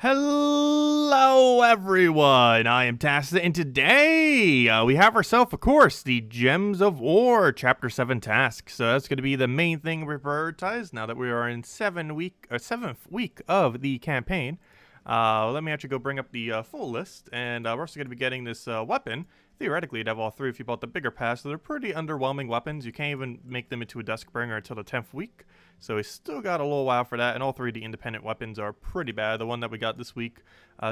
Hello everyone, I am Tacet, and today we have ourselves, of course, the Gems of War Chapter 7 task. So that's going to be the main thing we prioritize now that we are in 7th week of the campaign. Let me actually go bring up the full list, and we're also going to be getting this weapon. Theoretically, you'd have all three if you bought the bigger pass, so they're pretty underwhelming weapons. You can't even make them into a Duskbringer until the 10th week, so we still got a little while for that, and all three of the independent weapons are pretty bad. The one that we got this week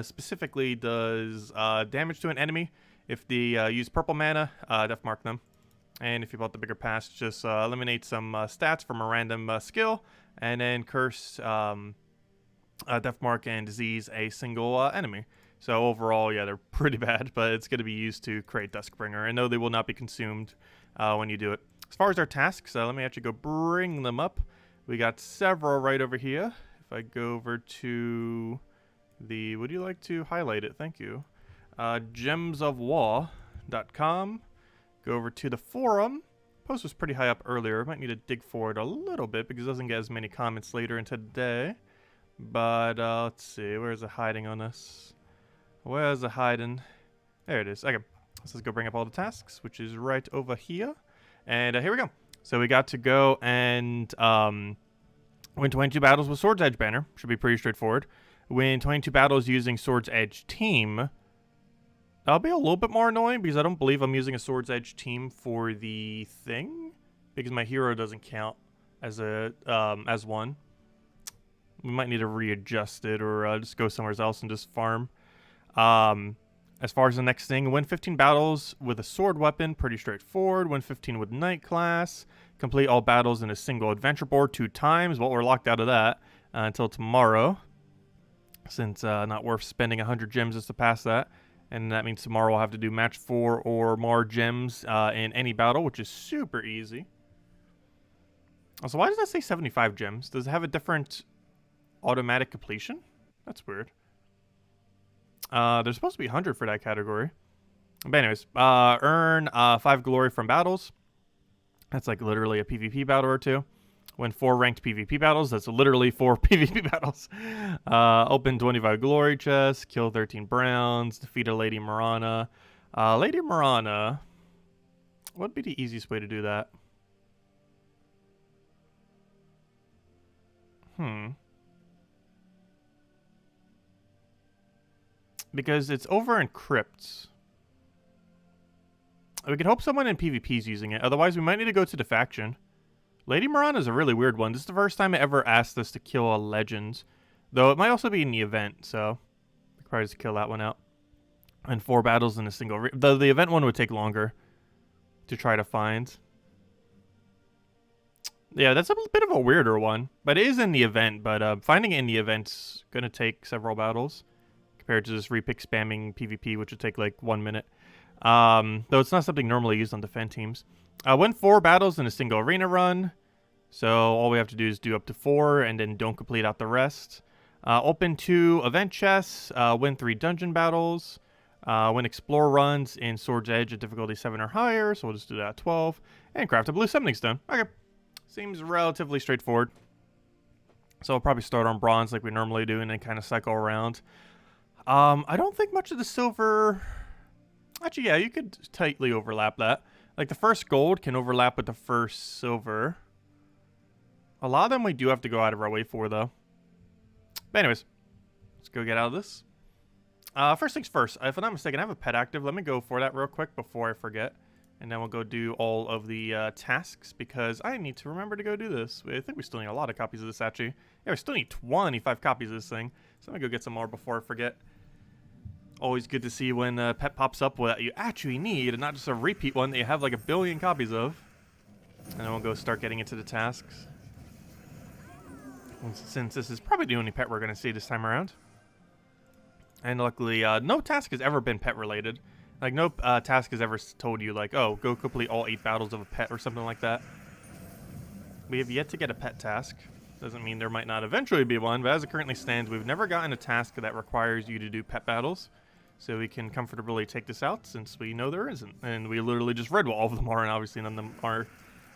specifically does damage to an enemy if they use purple mana, death mark them. And if you bought the bigger pass, just eliminate some stats from a random skill, and then curse death mark and disease a single enemy. So overall, yeah, they're pretty bad, but it's going to be used to create Duskbringer. And no, they will not be consumed when you do it. As far as our tasks, let me actually go bring them up. We got several right over here. If I go over to the, would you like to highlight it? Thank you. gemsofwar.com. Go over to the forum. Post was pretty high up earlier. Might need to dig for it a little bit because it doesn't get as many comments later in today. But let's see, where's it hiding on us? Where's it hiding? There it is. Okay, so let's go bring up all the tasks, which is right over here. And here we go. So we got to go and win 22 battles with Sword's Edge banner. Should be pretty straightforward. Win 22 battles using Sword's Edge team. That'll be a little bit more annoying because I don't believe I'm using a Sword's Edge team for the thing, because my hero doesn't count as a as one. We might need to readjust it or just go somewhere else and just farm. As far as the next thing, win 15 battles with a sword weapon, pretty straightforward. Win 15 with Knight class. Complete all battles in a single adventure board 2 times. Well, we're locked out of that until tomorrow, since not worth spending 100 gems just to pass that. And that means tomorrow we'll have to do match 4 or more gems in any battle, which is super easy. Also, why does that say 75 gems? Does it have a different automatic completion? That's weird. There's supposed to be 100 for that category. But anyways, earn 5 glory from battles. That's like literally a PvP battle or 2. Win 4 ranked PvP battles. That's literally 4 PvP battles. Open 25 glory chests. Kill 13 browns. Defeat a Lady Miranda. Lady Miranda. What would be the easiest way to do that? Because it's over in crypts. We could hope someone in PvP is using it. Otherwise, we might need to go to the faction. Lady Miranda is a really weird one. This is the first time I ever asked us to kill a legend. Though it might also be in the event, so we could probably just kill that one out. And 4 battles in a single... The event one would take longer to try to find. Yeah, that's a bit of a weirder one. But it is in the event. But finding it in the event's going to take several battles, compared to just repick spamming PvP, which would take like 1 minute. Though it's not something normally used on defend teams. Win 4 battles in a single arena run. So all we have to do is do up to 4 and then don't complete out the rest. Open 2 event chests. Win 3 dungeon battles. Win explore runs in Sword's Edge at difficulty 7 or higher. So we'll just do that at 12. And craft a blue summoning stone. Okay. Seems relatively straightforward. So we'll probably start on bronze like we normally do and then kind of cycle around. I don't think much of the silver... Actually, yeah, you could tightly overlap that. Like, the first gold can overlap with the first silver. A lot of them we do have to go out of our way for, though. But anyways, let's go get out of this. First things first, if I'm not mistaken, I have a pet active. Let me go for that real quick before I forget. And then we'll go do all of the tasks, because I need to remember to go do this. I think we still need a lot of copies of this, actually. Yeah, we still need 25 copies of this thing. So I'm going to go get some more before I forget. Always good to see when a pet pops up that you actually need, and not just a repeat one that you have like 1 billion copies of. And then we'll go start getting into the tasks. And since this is probably the only pet we're going to see this time around. And luckily, no task has ever been pet related. Like, no task has ever told you, like, oh, go complete all 8 battles of a pet or something like that. We have yet to get a pet task. Doesn't mean there might not eventually be one, but as it currently stands, we've never gotten a task that requires you to do pet battles. So we can comfortably take this out since we know there isn't. And we literally just read what all of them are, and obviously none of them are.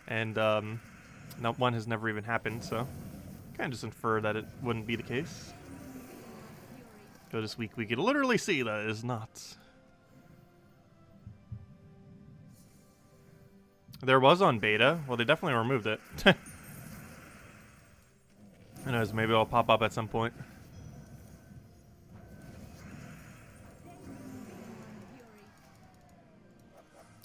And one has never even happened, so kind of just infer that it wouldn't be the case. So this week we could literally see that is nuts. There was on beta. Well, they definitely removed it. Who knows, maybe it'll pop up at some point.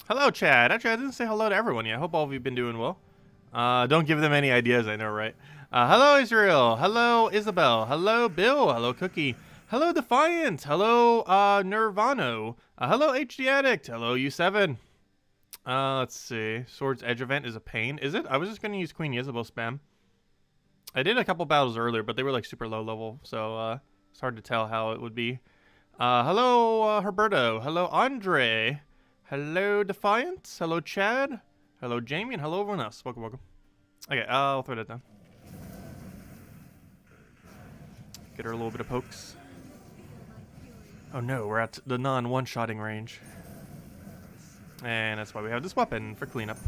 Hello, Chad. Actually, I didn't say hello to everyone yet. I hope all of you have been doing well. Don't give them any ideas, I know, right? Hello, Israel. Hello, Isabel. Hello, Bill. Hello, Cookie. Hello, Defiant. Hello, Nirvano. Hello, HD Addict. Hello, U7. Let's see. Sword's Edge event is a pain. Is it? I was just going to use Queen Isabel spam. I did a couple battles earlier, but they were like super low level, so it's hard to tell how it would be. Hello, Herberto. Hello, Andre. Hello, Defiant. Hello, Chad. Hello, Jamie, and hello, everyone else. Welcome, welcome. Okay, I'll throw that down. Get her a little bit of pokes. Oh no, we're at the non-one-shotting range. And that's why we have this weapon for cleanup.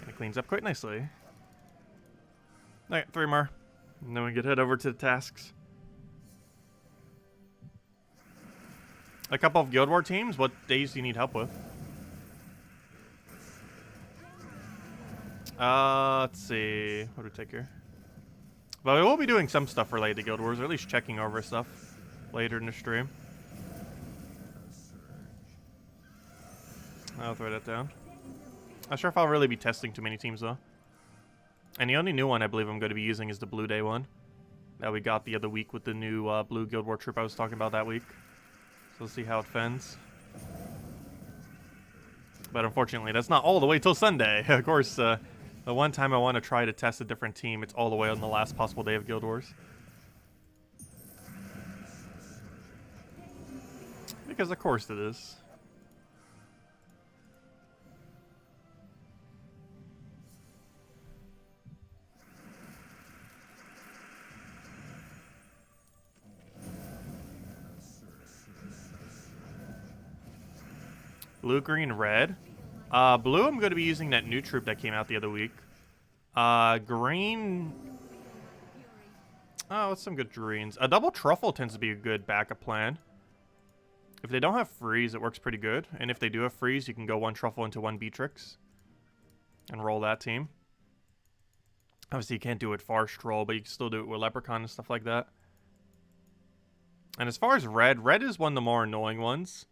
And it cleans up quite nicely. Alright, 3 more. And then we can head over to the tasks. A couple of Guild War teams. What days do you need help with? Let's see. What do we take here? But we will be doing some stuff related to Guild Wars, or at least checking over stuff later in the stream. I'll throw that down. Not sure if I'll really be testing too many teams, though. And the only new one I believe I'm going to be using is the Blue Day one that we got the other week with the new Blue Guild War troop I was talking about that week. So we'll see how it fends. But unfortunately, that's not all the way till Sunday. Of course, the one time I want to try to test a different team, it's all the way on the last possible day of Guild Wars. Because of course it is. Blue, green, red. Blue, I'm going to be using that new troop that came out the other week. Green... Oh, what's some good greens? A double truffle tends to be a good backup plan. If they don't have freeze, it works pretty good. And if they do have freeze, you can go 1 truffle into 1 Beatrix. And roll that team. Obviously, you can't do it Farce Troll, but you can still do it with Leprechaun and stuff like that. And as far as red, red is one of the more annoying ones.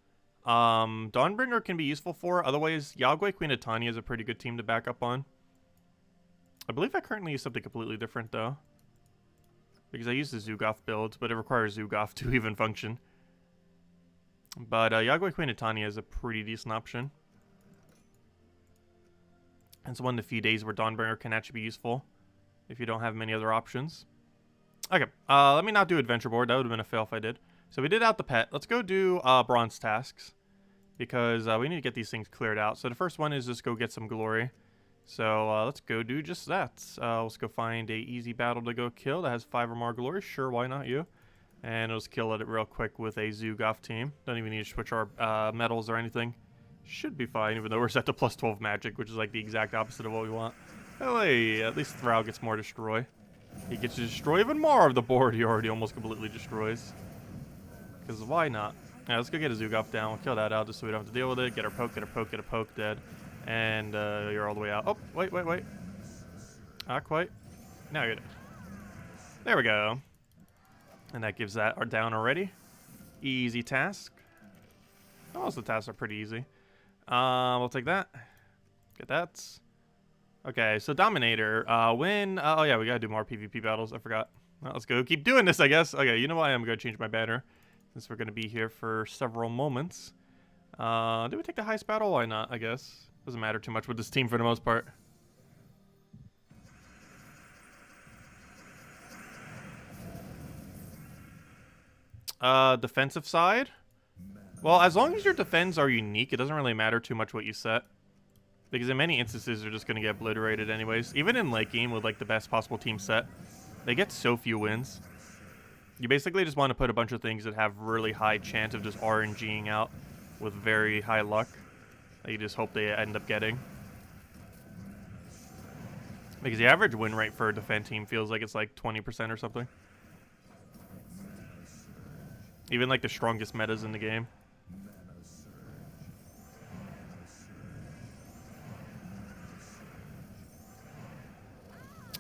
Dawnbringer can be useful for. Otherwise, Yagwe Queen of Tanya is a pretty good team to back up on. I believe I currently use something completely different, though. Because I use the Zugoth build, but it requires Zugoth to even function. But Yagwe Queen of Tanya is a pretty decent option. It's one of the few days where Dawnbringer can actually be useful if you don't have many other options. Okay, let me not do Adventure Board. That would have been a fail if I did. So we did out the pet. Let's go do bronze tasks. Because we need to get these things cleared out. So the first one is just go get some glory. So let's go do just that. Let's go find a easy battle to go kill that has 5 or more glory. Sure, why not you? And let's kill it real quick with a Zugoth team. Don't even need to switch our medals or anything. Should be fine, even though we're set to plus 12 magic, which is like the exact opposite of what we want. Oh, hey, at least Thrall gets more destroy. He gets to destroy even more of the board he already almost completely destroys. Because why not? Yeah, let's go get a Zugoth down. We'll kill that out just so we don't have to deal with it. Get our poke, get a poke, get a poke, dead. And you're all the way out. Oh, wait. Not quite. Now you're dead. There we go. And that gives that down already. Easy task. Most of the tasks are pretty easy. We'll take that. Get that. Okay, so Dominator. When... oh, yeah, we gotta do more PvP battles. I forgot. Well, let's go keep doing this, I guess. Okay, you know what? I'm gonna change my banner. Since we're gonna be here for several moments. Did we take the heist battle? Why not, I guess. Doesn't matter too much with this team for the most part. Defensive side? Well, as long as your defense are unique, it doesn't really matter too much what you set. Because in many instances, they're just going to get obliterated anyways. Even in late game with like the best possible team set, they get so few wins. You basically just want to put a bunch of things that have really high chance of just RNGing out with very high luck. That you just hope they end up getting. Because the average win rate for a defend team feels like it's like 20% or something. Even like the strongest metas in the game.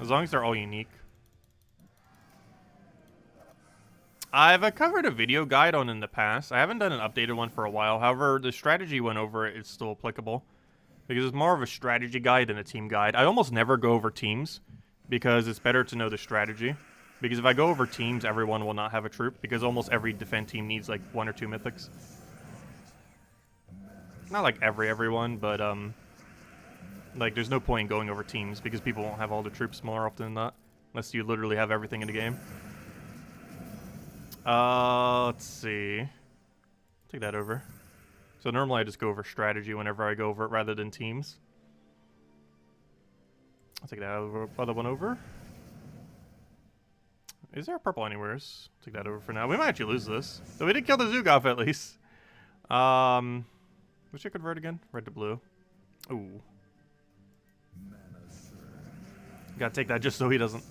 As long as they're all unique. I've covered a video guide on in the past. I haven't done an updated one for a while. However, the strategy went over it is still applicable. Because it's more of a strategy guide than a team guide. I almost never go over teams. Because it's better to know the strategy. Because if I go over teams, everyone will not have a troop. Because almost every defend team needs like 1 or 2 mythics. Not like everyone, but like there's no point in going over teams. Because people won't have all the troops more often than not. Unless you literally have everything in the game. Let's see. Take that over. So normally I just go over strategy whenever I go over it rather than teams. I'll take that other one over. Is there a purple anywhere? Take that over for now. We might actually lose this. So we did kill the Zugaf at least. Which I convert again? Red to blue. Ooh. Gotta take that just so he doesn't.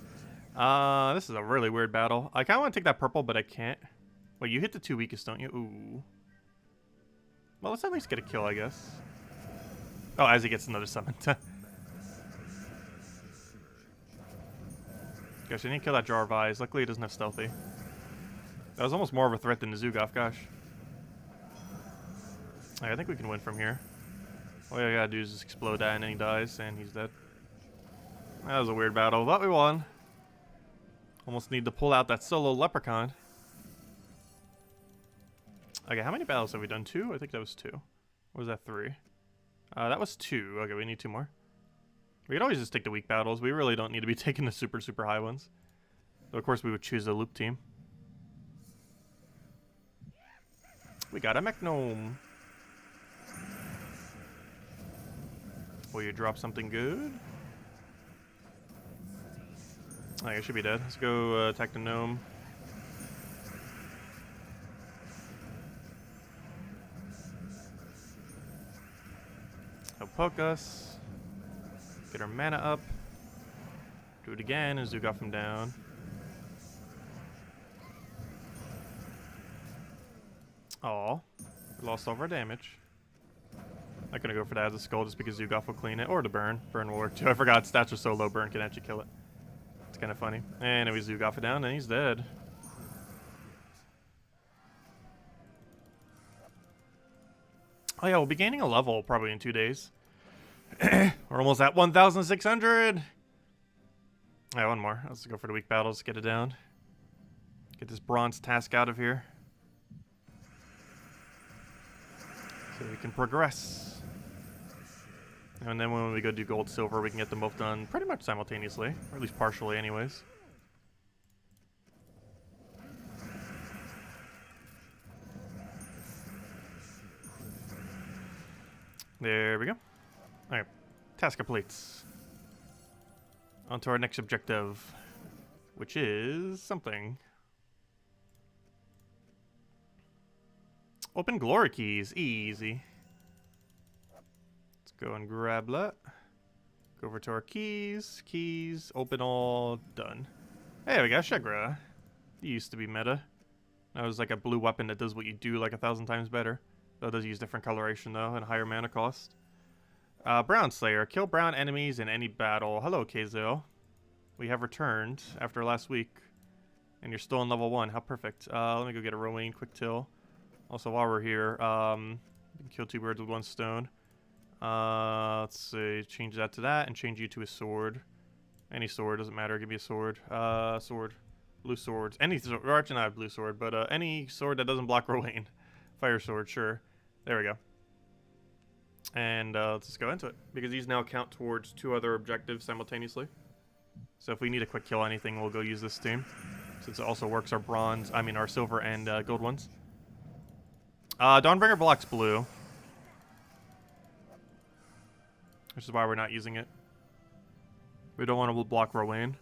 This is a really weird battle. I kind of want to take that purple, but I can't. Wait, you hit the 2 weakest, don't you? Ooh. Well, let's at least get a kill, I guess. Oh, as he gets another summon. Gosh, I need to kill that Jar of Eyes. Luckily, it doesn't have stealthy. That was almost more of a threat than the Zugaf, gosh. Right, I think we can win from here. All I gotta do is just explode that, and then he dies, and he's dead. That was a weird battle, but we won. Almost need to pull out that solo leprechaun. Okay, how many battles have we done? 2? I think that was 2. Or was that 3? That was 2. Okay, we need 2 more. We could always just take the weak battles. We really don't need to be taking the super, super high ones. So, of course, we would choose the loop team. We got a mech gnome. Will you drop something good? I should be dead. Let's go attack the gnome. He'll poke us. Get our mana up. Do it again and Zugaf him down. Aw. We lost all of our damage. I'm gonna go for that as a skull just because Zugaf will clean it. Or the burn. Burn will work too. I forgot stats are so low, burn can actually kill it. It's kind of funny. And if we Zugaf it down, then he's dead. Oh yeah, we'll be gaining a level probably in 2 days. We're almost at 1,600! Alright, one more. Let's go for the weak battles, get it down. Get this bronze task out of here. So we can progress. And then when we go do gold, silver, we can get them both done pretty much simultaneously. Or at least partially anyways. There we go. Alright. Task completes. On to our next objective. Which is something. Open glory keys. Easy. Let's go and grab that. Go over to our keys. Keys. Open all. Done. Hey, we got Shegra. He used to be meta. That was like a blue weapon that does what you do like 1,000 times better. That does use different coloration though and higher mana cost. Brown Slayer. Kill brown enemies in any battle. Hello, Kazo. We have returned after last week. And you're still in level 1. How perfect. Let me go get a Rowan quick till. Also, while we're here, we can kill 2 birds with 1 stone. Let's see. Change that to that and change you to a sword. Any sword. Doesn't matter. Give me a sword. Sword. Blue swords. Any sword. Or actually not a blue sword, but any sword that doesn't block Rowan. Fire sword, sure. There we go. And let's just go into it. Because these now count towards 2 other objectives simultaneously. So if we need a quick kill anything, we'll go use this team. Since it also works our bronze, our silver and gold ones. Dawnbringer blocks blue. Which is why we're not using it. We don't want to block Rowan.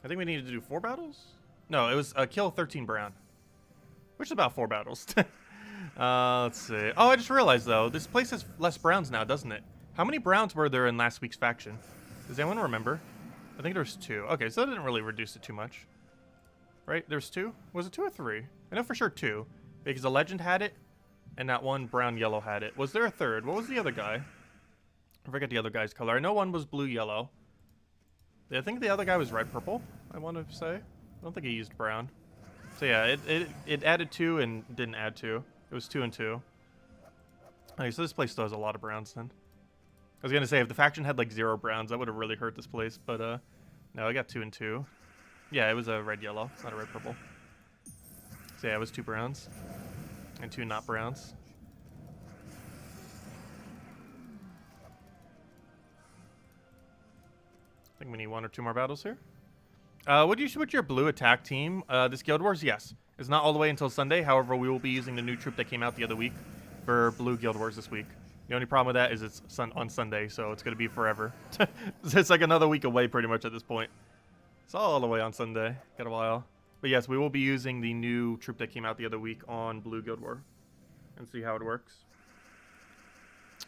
I think we needed to do 4 battles? No, it was kill 13 brown. Which is about 4 battles. Let's see. Oh, I just realized, though, this place has less browns now, doesn't it? How many browns were there in last week's faction? Does anyone remember? I think there's 2. Okay, so that didn't really reduce it too much. Right? There's 2? Was it 2 or 3? I know for sure 2. Because the legend had it, and that one brown-yellow had it. Was there a third? What was the other guy? I forget the other guy's color. I know one was blue-yellow. I think the other guy was red-purple, I want to say. I don't think he used brown. So yeah, it added 2 and didn't add 2. It was 2 and 2. Okay, so this place still has a lot of browns then. I was gonna say, if the faction had like 0 browns, that would have really hurt this place, but no, I got 2 and 2. Yeah, it was a red-yellow, not a red-purple. So yeah, it was 2 browns. And 2 not browns. I think we need 1 or 2 more battles here. Would you switch your blue attack team? This Guild Wars? Yes. It's not all the way until Sunday. However, we will be using the new troop that came out the other week for blue Guild Wars this week. The only problem with that is it's on Sunday, so it's going to be forever. It's like another week away pretty much at this point. It's all the way on Sunday. Got a while. But yes, we will be using the new troop that came out the other week on blue Guild War. And see how it works.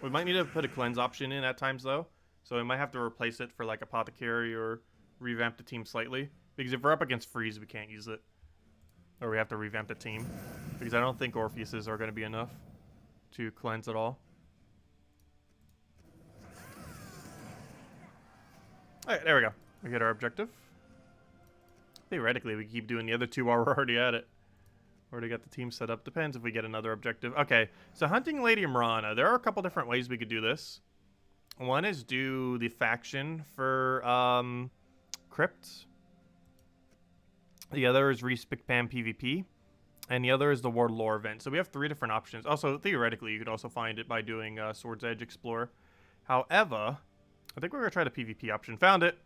We might need to put a cleanse option in at times, though. So we might have to replace it for like Apothecary or revamp the team slightly. Because if we're up against Freeze, we can't use it. Or we have to revamp the team. Because I don't think Orpheuses are going to be enough to cleanse at all. Alright, there we go. We hit our objective. Theoretically, we keep doing the other 2 while we're already at it. Already got the team set up. Depends if we get another objective. Okay, so hunting Lady Miranda. There are a couple different ways we could do this. One is do the faction for Crypt. The other is Respec Pam PvP. And the other is the World Lore event. So we have 3 different options. Also, theoretically, you could also find it by doing Sword's Edge Explorer. However, I think we're going to try the PvP option. Found it.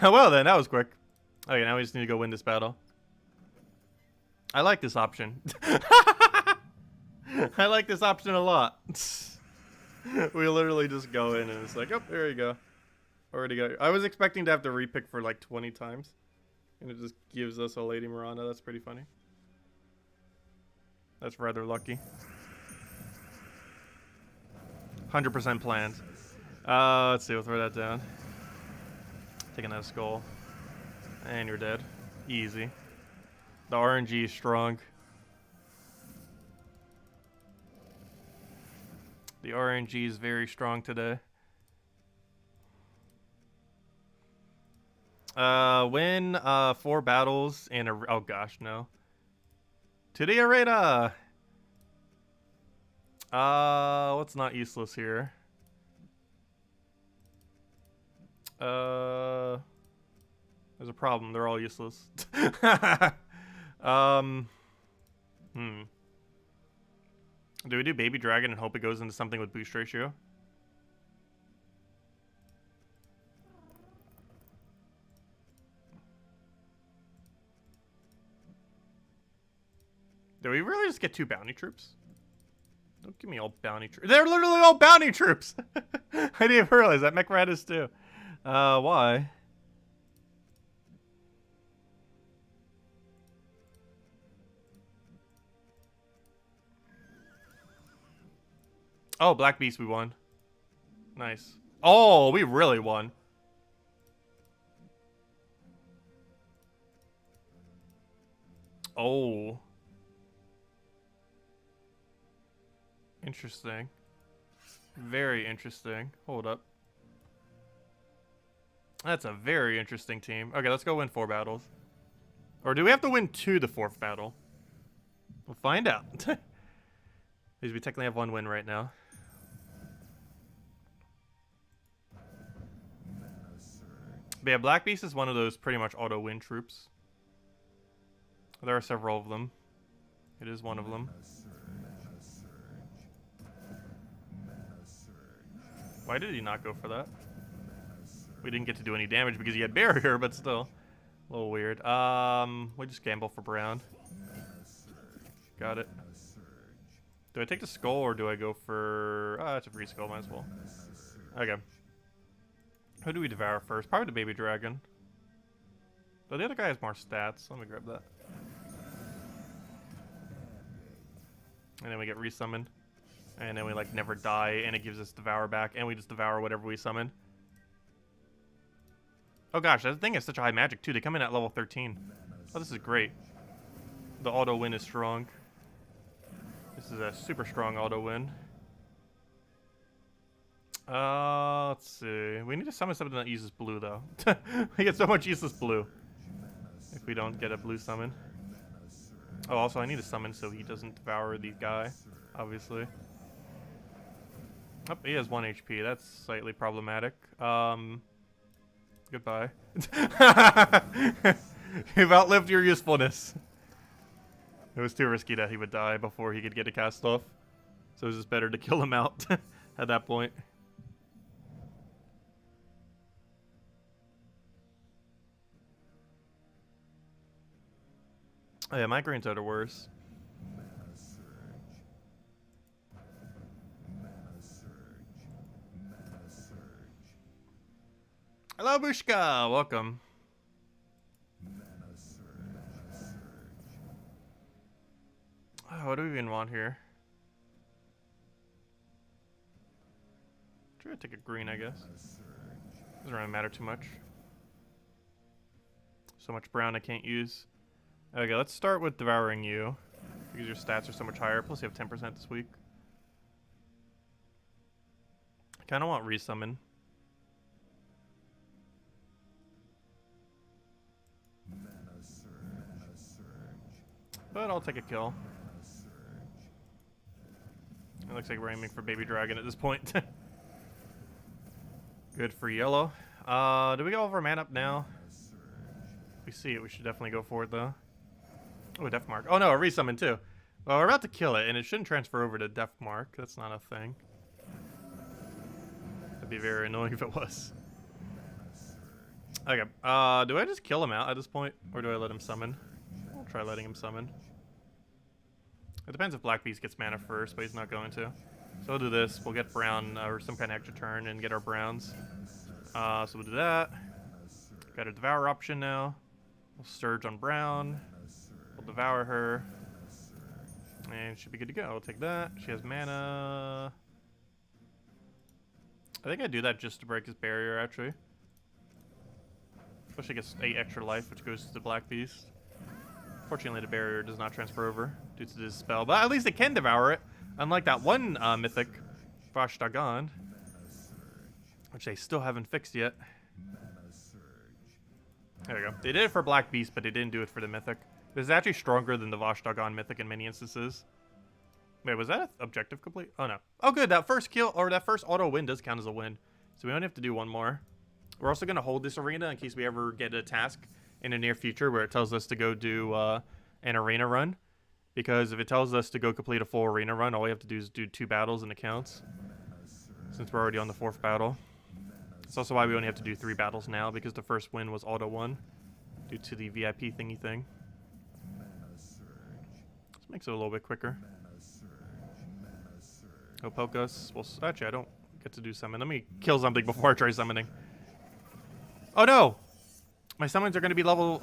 Well then, that was quick. Okay, now we just need to go win this battle. I like this option. I like this option a lot. We literally just go in and it's like, oh, there you go. Already got it. I was expecting to have to repick for like 20 times. And it just gives us a Lady Miranda. That's pretty funny. That's rather lucky. 100% planned. Let's see, we'll throw that down. Taking that skull. And you're dead. Easy. The RNG is strong. The RNG is very strong today. Win 4 battles in a... Oh gosh, no. To the arena! What's not useless here? There's a problem. They're all useless. Do we do Baby Dragon and hope it goes into something with boost ratio? Do we really just get 2 bounty troops? Don't give me all bounty troops. They're literally all bounty troops! I didn't even realize that. Mech Rat is too. Why? Oh, Black Beast, we won. Nice. Oh, we really won. Oh. Interesting. Very interesting. Hold up. That's a very interesting team. Okay, let's go win 4 battles. Or do we have to win to the 4th battle? We'll find out. Because we technically have 1 win right now. But yeah, Black Beast is one of those pretty much auto-win troops. There are several of them. It is one of them. Why did he not go for that? We didn't get to do any damage because he had barrier, but still. A little weird. We just gamble for brown. Got it. Do I take the skull or do I go for... Ah, it's a free skull, might as well. Okay. Who do we devour first? Probably the Baby Dragon. But the other guy has more stats. Let me grab that. And then we get resummoned. And then we, like, never die, and it gives us Devour back, and we just devour whatever we summon. Oh gosh, that thing has such a high magic, too. They come in at level 13. Oh, this is great. The auto-win is strong. This is a super strong auto-win. Let's see. We need to summon something that uses blue, though. We get so much useless blue if we don't get a blue summon. Oh, also, I need to summon so he doesn't devour the guy, obviously. Oh, he has 1 HP. That's slightly problematic. Goodbye. You've outlived your usefulness. It was too risky that he would die before he could get a cast off. So it was just better to kill him out at that point. Oh yeah, migraines are the worst. Hello, Bushka! Welcome. Oh, what do we even want here? Try to take a green, I guess. Doesn't really matter too much. So much brown I can't use. Okay, let's start with devouring you, because your stats are so much higher. Plus you have 10% this week. I kind of want resummon. But I'll take a kill. It looks like we're aiming for Baby Dragon at this point. Good for yellow. Do we go over man up now? If we see it, we should definitely go for it, though. Oh, a Death Mark. Oh, no, a resummon, too. Well, we're about to kill it, and it shouldn't transfer over to Death Mark. That's not a thing. That'd be very annoying if it was. Okay, do I just kill him out at this point? Or do I let him summon? I'll try letting him summon. It depends if Black Beast gets mana first, but he's not going to. So we'll do this. We'll get brown or some kind of extra turn and get our browns. So we'll do that. Got a Devour option now. We'll Surge on brown. We'll Devour her. And should be good to go. We'll take that. She has mana. I think I do that just to break his barrier, actually. Especially gets 8 extra life, which goes to the Black Beast. Fortunately, the barrier does not transfer over due to this spell, but at least it can devour it. Unlike that one mythic, Vashtagan, which they still haven't fixed yet. There we go. They did it for Black Beast, but they didn't do it for the mythic. This is actually stronger than the Vashtagan mythic in many instances. Wait, was that an objective complete? Oh, no. Oh, good. That first kill, or that first auto win does count as a win. So we only have to do one more. We're also going to hold this arena in case we ever get a task in the near future where it tells us to go do an arena run. Because if it tells us to go complete a full arena run, all we have to do is do 2 battles and it counts. Since we're already on the 4th battle. That's also why we only have to do 3 battles now, because the first win was auto won due to the VIP thingy thing. This makes it a little bit quicker. He'll poke us. Well, actually, I don't get to do summon. Let me kill something before I try summoning. Oh no! My summons are going to be level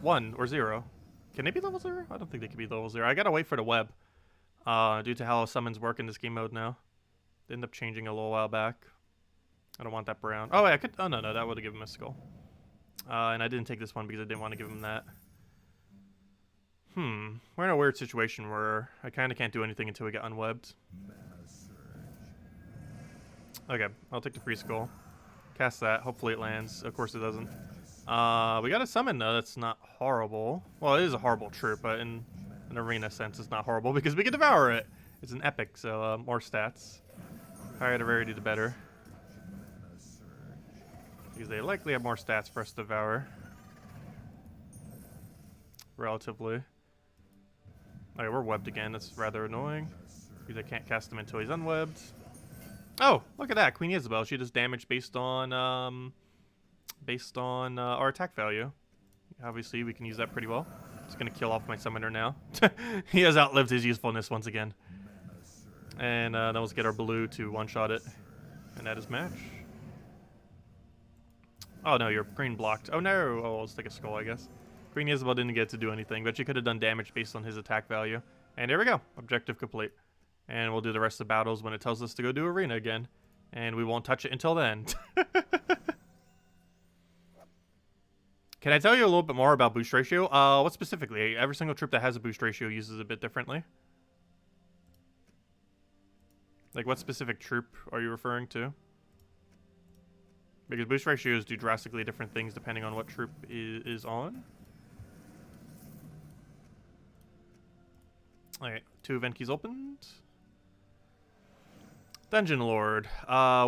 1 or 0. Can they be level 0? I don't think they can be level 0. I gotta wait for the web. Due to how summons work in this game mode now. They end up changing a little while back. I don't want that brown. Oh, wait, I could. Oh, no, that would have given him a skull. And I didn't take this one because I didn't want to give him that. We're in a weird situation where I kind of can't do anything until we get unwebbed. Okay, I'll take the free skull. Cast that. Hopefully it lands. Of course it doesn't. We got a summon, though. That's not horrible. Well, it is a horrible trip, but in an arena sense, it's not horrible because we can devour it. It's an epic, so more stats. Higher the rarity, the better. Because they likely have more stats for us to devour. Relatively. Okay, we're webbed again. That's rather annoying. Because I can't cast him until he's unwebbed. Oh, look at that. Queen Isabel. She does damage based on our attack value. Obviously, we can use that pretty well. Just going to kill off my summoner now. He has outlived his usefulness once again. And then let's get our blue to one-shot it. And that is match. Oh, no, your green blocked. Oh, no. Oh, let's take a skull, I guess. Queen Isabel didn't get to do anything, but she could have done damage based on his attack value. And here we go. Objective complete. And we'll do the rest of the battles when it tells us to go do arena again. And we won't touch it until then. Can I tell you a little bit more about boost ratio? What specifically? Every single troop that has a boost ratio uses it a bit differently. Like, what specific troop are you referring to? Because boost ratios do drastically different things depending on what troop is on. Alright, 2 event keys opened. Dungeon Lord.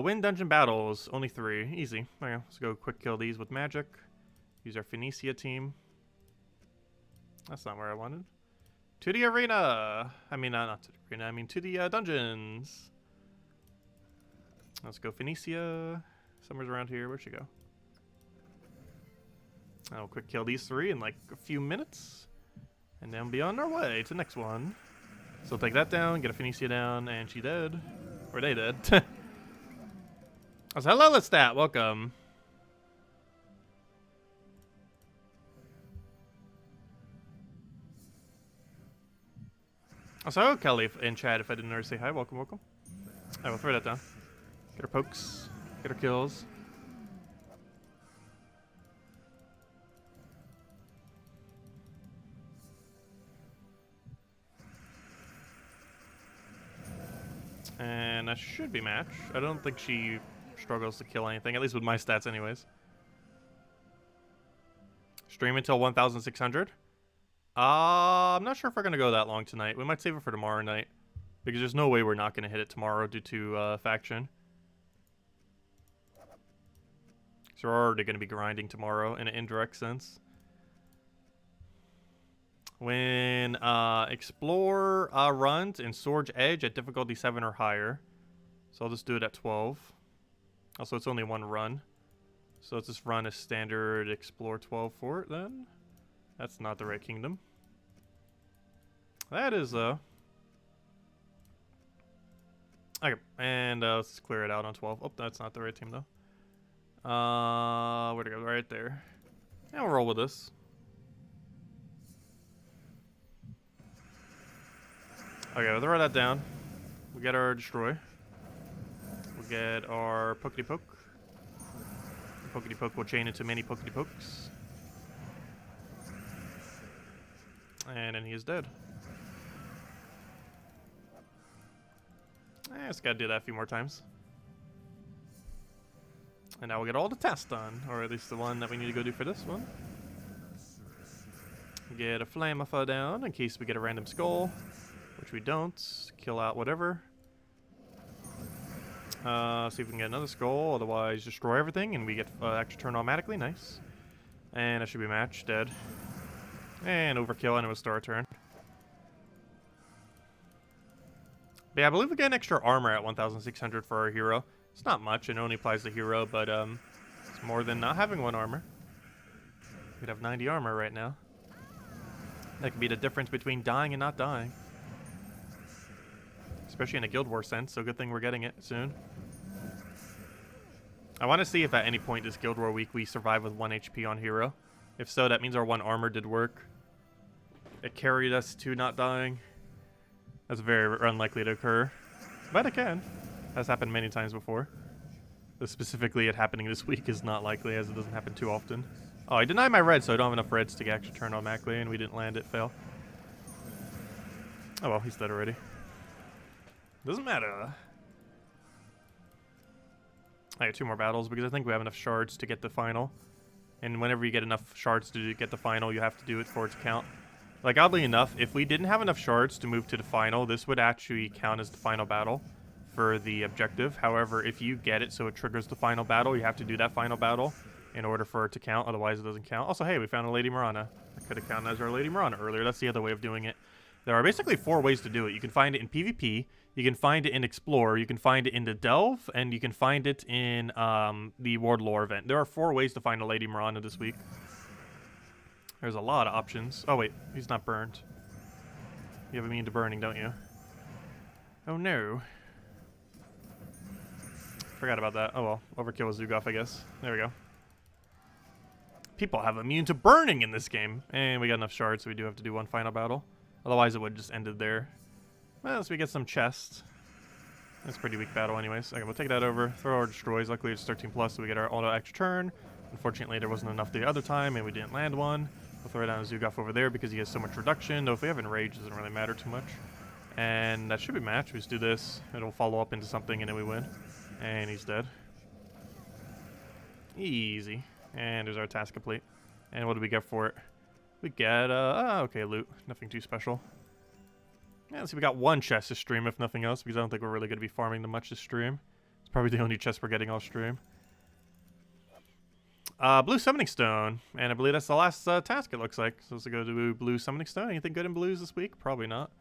Win dungeon battles. Only 3. Easy. Okay, let's go quick kill these with magic. Use our Phoenicia team. That's not where I wanted. To the arena! I mean, not to the arena. I mean, to the dungeons. Let's go Phoenicia. Somewhere's around here. Where'd she go? I'll quick kill these 3 in like a few minutes. And then be on our way to the next one. So take that down, get a Phoenicia down, and she dead. Or they dead. I was hello, Lestat. Welcome. Also, hello, Kelly in chat if I didn't already say hi. Welcome, welcome. I will throw that down. Get her pokes. Get her kills. And that should be match. I don't think she struggles to kill anything, at least with my stats anyways. Stream until 1,600. I'm not sure if we're going to go that long tonight. We might save it for tomorrow night. Because there's no way we're not going to hit it tomorrow due to faction. So we're already going to be grinding tomorrow in an indirect sense. When Explore runs in Sword's Edge at difficulty 7 or higher. So I'll just do it at 12. Also, it's only one run. So let's just run a standard Explore 12 for it then. That's not the right kingdom. That is, Okay, and let's just clear it out on 12. Oh, that's not the right team, though. Where'd it go? Right there. Yeah, we'll roll with this. Okay, we'll throw that down. We get our destroy. We'll get our pokety poke. The pokety poke will chain into many pokety pokes. And then he is dead. Just gotta do that a few more times. And now we'll get all the tasks done, or at least the one that we need to go do for this one. Get a Flamify down in case we get a random skull. Which we don't. Kill out whatever. See if we can get another skull. Otherwise, destroy everything and we get extra turn automatically. Nice. And that should be match. Dead. And overkill, and it was star turn. But yeah, I believe we get an extra armor at 1,600 for our hero. It's not much. It only applies to hero, but it's more than not having 1 armor. We'd have 90 armor right now. That could be the difference between dying and not dying. Especially in a Guild War sense, so good thing we're getting it soon. I want to see if at any point this Guild War week we survive with 1 HP on hero. If so, that means our 1 armor did work. It carried us to not dying. That's very unlikely to occur. But it can. Has happened many times before. But specifically it happening this week is not likely, as it doesn't happen too often. Oh, I denied my red, so I don't have enough reds to actually turn automatically, and we didn't land it. Fail. Oh well, he's dead already. Doesn't matter. I got 2 more battles because I think we have enough shards to get the final. And whenever you get enough shards to get the final, you have to do it for it to count. Like, oddly enough, if we didn't have enough shards to move to the final, this would actually count as the final battle for the objective. However, if you get it so it triggers the final battle, you have to do that final battle in order for it to count. Otherwise, it doesn't count. Also, hey, we found a Lady Miranda. That could have counted as our Lady Miranda earlier. That's the other way of doing it. There are basically 4 ways to do it. You can find it in PvP, you can find it in Explore, you can find it in the Delve, and you can find it in the World Lore event. There are 4 ways to find a Lady Miranda this week. There's a lot of options. Oh wait, he's not burned. You have a mean to burning, don't you? Oh no. Forgot about that. Oh well, overkill with Zugoff, I guess. There we go. People have immune to burning in this game. And we got enough shards, so we do have to do 1 final battle. Otherwise, it would have just ended there. Well, so we get some chests. That's a pretty weak battle anyways. Okay, we'll take that over. Throw our destroys. Luckily, it's 13+, so we get our auto extra turn. Unfortunately, there wasn't enough the other time, and we didn't land one. We'll throw down a Zugoff over there because he has so much reduction, though if we have Enrage, it doesn't really matter too much. And that should be matched. We just do this. It'll follow up into something, and then we win. And he's dead. Easy. And there's our task complete. And what do we get for it? We get, okay, loot. Nothing too special. Yeah, let's see, we got one chest this stream, if nothing else, because I don't think we're really going to be farming them much this stream. It's probably the only chest we're getting all stream. Blue Summoning Stone, and I believe that's the last task, it looks like. So let's go to Blue Summoning Stone. Anything good in blues this week? Probably not.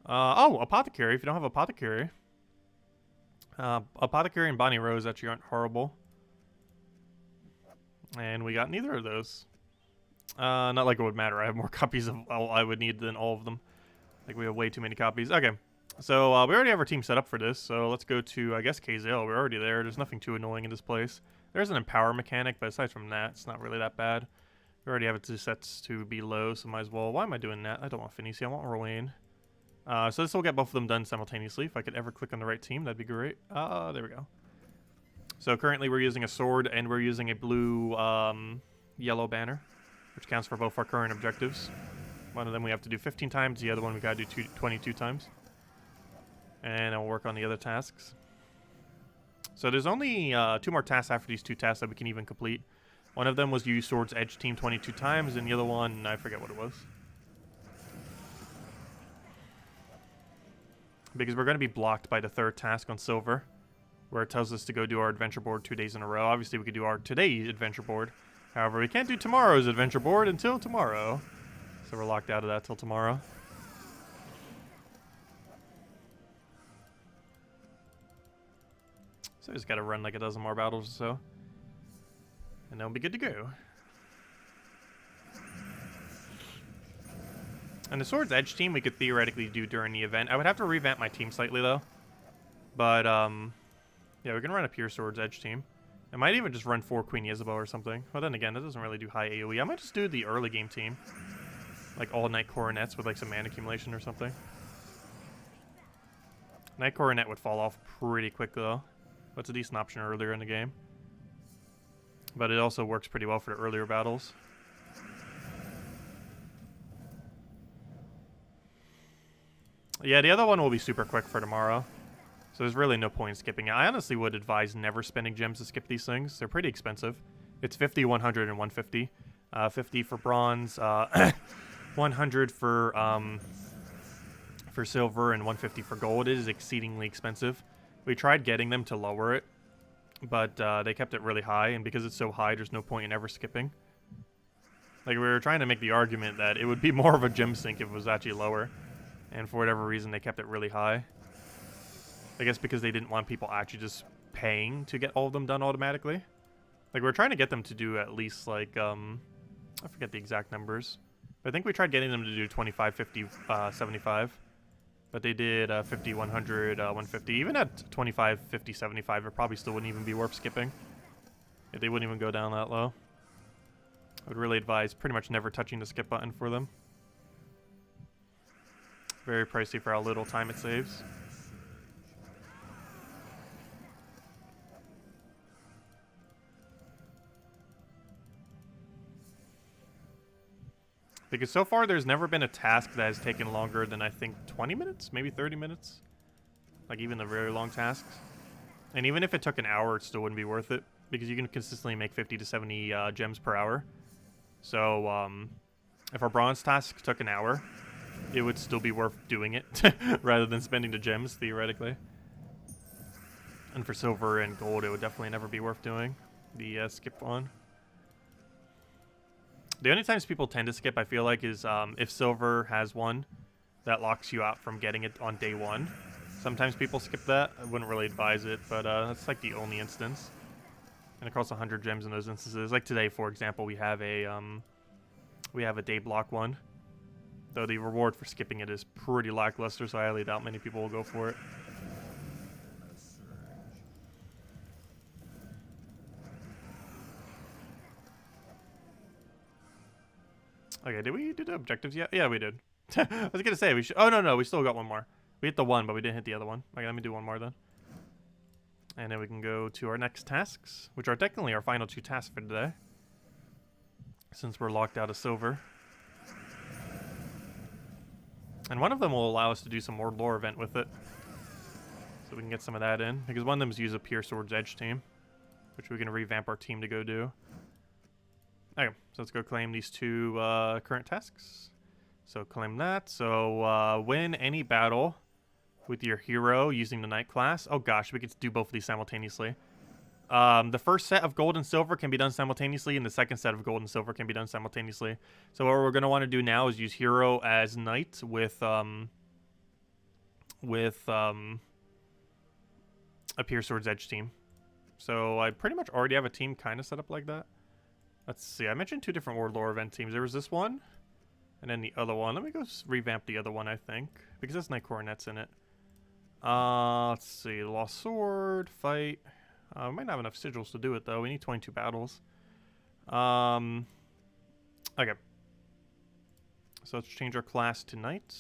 Oh, Apothecary, if you don't have Apothecary. Apothecary and Bonnie Rose actually aren't horrible. And we got neither of those. Not like it would matter. I have more copies of all I would need than all of them. Like, we have way too many copies. Okay, so we already have our team set up for this, so let's go to, I guess, KZL. We're already there. There's nothing too annoying in this place. There's an Empower mechanic, but aside from that, it's not really that bad. We already have it to sets to be low, so might as well. Why am I doing that? I don't want Finisi. I want Rowan. So this will get both of them done simultaneously. If I could ever click on the right team, that'd be great. There we go. So currently we're using a sword, and we're using a blue, yellow banner, which counts for both our current objectives. One of them we have to do 15 times, the other one we gotta do 22 times. And I'll work on the other tasks. So there's only 2 more tasks after these 2 tasks that we can even complete. One of them was use Sword's Edge team 22 times, and the other one, I forget what it was. Because we're going to be blocked by the 3rd task on Silver, where it tells us to go do our adventure board 2 days in a row. Obviously, we could do our today's adventure board. However, we can't do tomorrow's adventure board until tomorrow. So we're locked out of that till tomorrow. So I just gotta run like a dozen more battles or so. And then we'll be good to go. And the Sword's Edge team we could theoretically do during the event. I would have to revamp my team slightly though. But yeah, we can run a pure Sword's Edge team. I might even just run 4 Queen Isabel or something. But then again, that doesn't really do high AoE. I might just do the early game team. Like all Night Coronets with like some mana accumulation or something. Night Coronet would fall off pretty quick though. But it's a decent option earlier in the game. But it also works pretty well for the earlier battles. Yeah, the other one will be super quick for tomorrow. So there's really no point in skipping it. I honestly would advise never spending gems to skip these things. They're pretty expensive. It's 50, 100, and 150. 50 for bronze, 100 for silver, and 150 for gold. It is exceedingly expensive. We tried getting them to lower it, but they kept it really high, and because it's so high, there's no point in ever skipping. Like, we were trying to make the argument that it would be more of a gem sink if it was actually lower, and for whatever reason, they kept it really high. I guess because they didn't want people actually just paying to get all of them done automatically. Like, we were trying to get them to do at least, like, I forget the exact numbers. But I think we tried getting them to do 25, 50, 75. But they did 50, 100, 150. Even at 25, 50, 75, it probably still wouldn't even be worth skipping. Yeah, they wouldn't even go down that low. I would really advise pretty much never touching the skip button for them. Very pricey for how little time it saves. Because so far, there's never been a task that has taken longer than, I think, 20 minutes? Maybe 30 minutes? Like, even the very long tasks. And even if it took an hour, it still wouldn't be worth it. Because you can consistently make 50 to 70 gems per hour. So, if our bronze task took an hour, it would still be worth doing it. Rather than spending the gems, theoretically. And for silver and gold, it would definitely never be worth doing. The skip one. The only times people tend to skip, I feel like, is if silver has one that locks you out from getting it on day 1. Sometimes people skip that. I wouldn't really advise it, but that's like the only instance. And it costs 100 gems in those instances. Like today, for example, we have a day block one. Though the reward for skipping it is pretty lackluster, so I highly doubt many people will go for it. Okay, did we do the objectives yet? Yeah, we did. I was gonna say we should. Oh no, we still got one more. We hit the one, but we didn't hit the other one. Okay, let me do one more then. And then we can go to our next tasks, which are technically our final 2 tasks for today, since we're locked out of silver. And one of them will allow us to do some more lore event with it, so we can get some of that in. Because one of them is use a pure Sword's Edge team, which we can revamp our team to go do. Okay, so let's go claim these 2 current tasks. So claim that. So win any battle with your hero using the Knight class. Oh gosh, we could do both of these simultaneously. The first set of gold and silver can be done simultaneously, and the second set of gold and silver can be done simultaneously. So what we're going to want to do now is use hero as Knight with a pure Sword's Edge team. So I pretty much already have a team kind of set up like that. Let's see, I mentioned 2 different World Lore event teams. There was this one, and then the other one. Let me go revamp the other one, I think, because that's Knight Coronets in it. Let's see, Lost Sword, fight. We might not have enough sigils to do it, though. We need 22 battles. Okay. So let's change our class to Knight.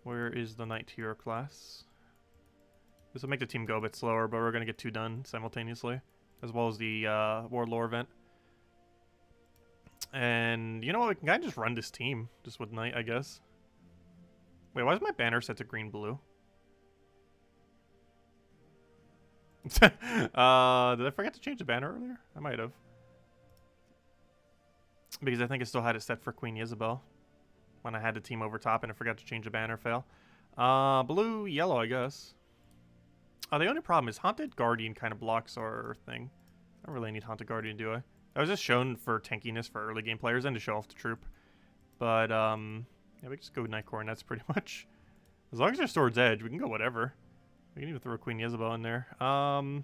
Where is the Knight hero class? This will make the team go a bit slower, but we're going to get 2 done simultaneously, as well as the World Lore event. And you know what? We can kind of just run this team just with Knight, I guess. Wait, why is my banner set to green-blue? Did I forget to change the banner earlier? I might have. Because I think I still had it set for Queen Isabel when I had the team over top and I forgot to change the banner. Fail. Blue, yellow, I guess. The only problem is Haunted Guardian kind of blocks our thing. I don't really need Haunted Guardian, do I? I was just shown for tankiness for early game players and to show off the troop. But, yeah, we can just go with Knight Coronets pretty much. As long as there's Sword's Edge, we can go whatever. We can even throw Queen Isabel in there. Oh,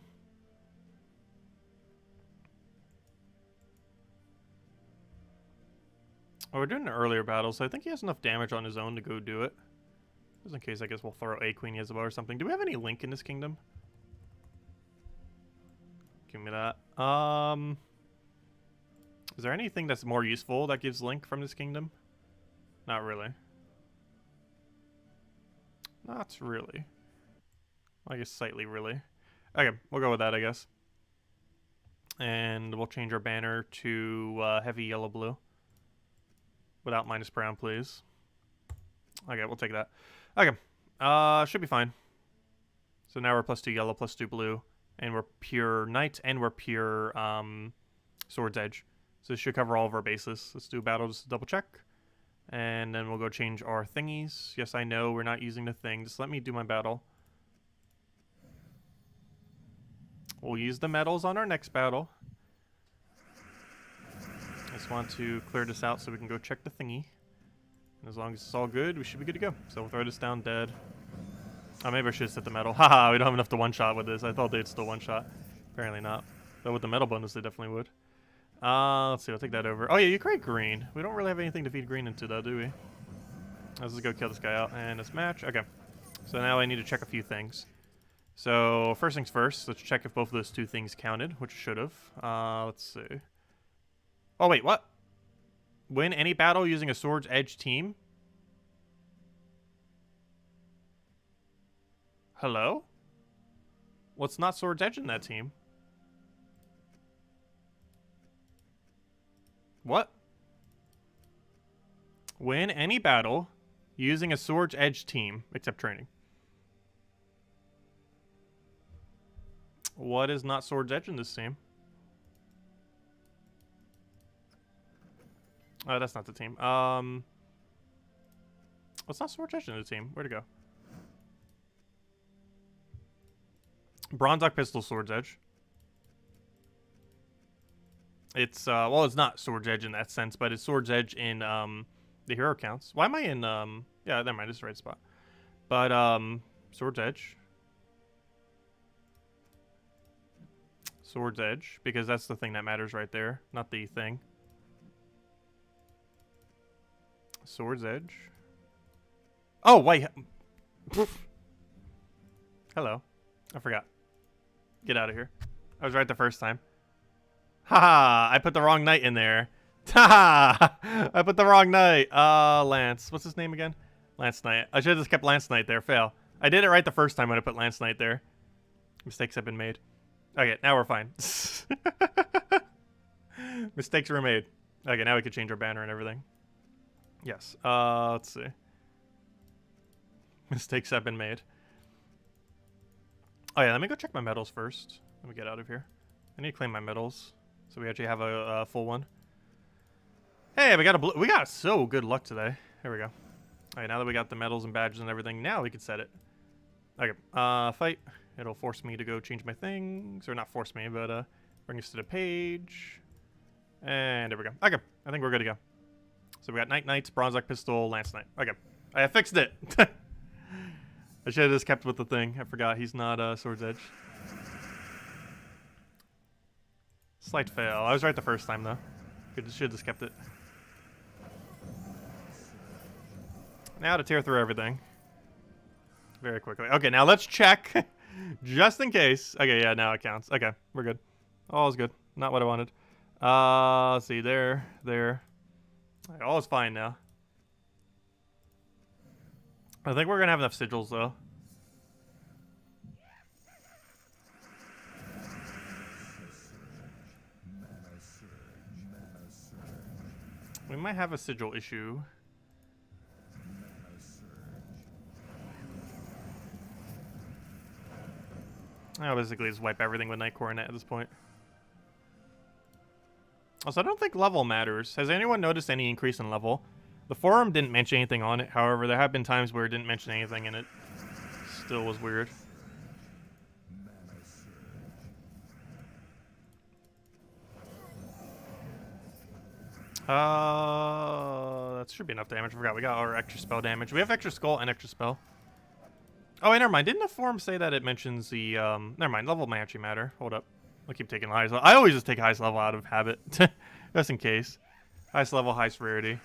we're doing an earlier battle, so I think he has enough damage on his own to go do it. Just in case, I guess we'll throw a Queen Isabel or something. Do we have any Link in this kingdom? Give me that. Is there anything that's more useful that gives Link from this kingdom? Not really. Not really. I guess slightly really. Okay, we'll go with that, I guess. And we'll change our banner to heavy yellow-blue. Without minus brown, please. Okay, we'll take that. Okay, should be fine. So now we're +2 yellow, +2 blue. And we're pure Knight, and we're pure Sword's Edge. So this should cover all of our bases. Let's do a battle just to double check. And then we'll go change our thingies. Yes, I know we're not using the thing. Just let me do my battle. We'll use the medals on our next battle. Just want to clear this out so we can go check the thingy. And as long as it's all good, we should be good to go. So we'll throw this down dead. Oh, maybe I should have set the medal. Haha, we don't have enough to one-shot with this. I thought they'd still one-shot. Apparently not. But with the medal bonus, they definitely would. Let's see, I'll take that over. Oh yeah, you create green. We don't really have anything to feed green into though, do we? Let's just go kill this guy out and let's match. Okay. So now I need to check a few things. So first things first, let's check if both of those 2 things counted, which should have. Let's see. Oh wait, what? Win any battle using a Sword's Edge team? Hello? What's not Sword's Edge in that team? What? Win any battle using a Sword's Edge team, except training. What is not Sword's Edge in this team? Oh, that's not the team. What's not Sword's Edge in the team? Where'd it go? Bronze Oak Pistol, Sword's Edge. It's, well, it's not Sword's Edge in that sense, but it's Sword's Edge in, the hero counts. Why am I in, yeah, never mind, it's the right spot. But, Sword's Edge. Sword's Edge, because that's the thing that matters right there, not the thing. Sword's Edge. Oh, wait. Hello. I forgot. Get out of here. I was right the first time. Haha, I put the wrong Knight in there. Ha! I put the wrong knight. Lance. What's his name again? Lance Knight. I should have just kept Lance Knight there. Fail. I did it right the first time when I put Lance Knight there. Mistakes have been made. Okay, now we're fine. Mistakes were made. Okay, now we could change our banner and everything. Yes. Let's see. Mistakes have been made. Oh yeah, let me go check my medals first. Let me get out of here. I need to claim my medals, so we actually have a full one. Hey, we got a blue. We got so good luck today. Here we go. All right, now that we got the medals and badges and everything, now we can set it. Okay. Fight. It'll force me to go change my things, or not force me, but bring us to the page. And there we go. Okay, I think we're good to go. So we got Knights, Bronze Pistol, Lance Knight. Okay, I fixed it. I should have just kept with the thing. I forgot he's not Sword's Edge. Slight fail. I was right the first time though. Should have just kept it. Now to tear through everything. Very quickly. Okay, now let's check. Just in case. Okay, yeah, now it counts. Okay, we're good. All is good. Not what I wanted. Let's see. There. Right, all is fine now. I think we're going to have enough sigils, though. We might have a sigil issue. I'll basically just wipe everything with Night Coronet at this point. Also, I don't think level matters. Has anyone noticed any increase in level? The forum didn't mention anything on it. However, there have been times where it didn't mention anything and it still was weird. That should be enough damage. I forgot we got our extra spell damage. We have extra skull and extra spell. Oh, wait, never mind. Didn't the forum say that it mentions the, never mind. Level may actually matter. Hold up. I'll keep taking the highest level. I always just take highest level out of habit. Just in case. Highest level, highest rarity.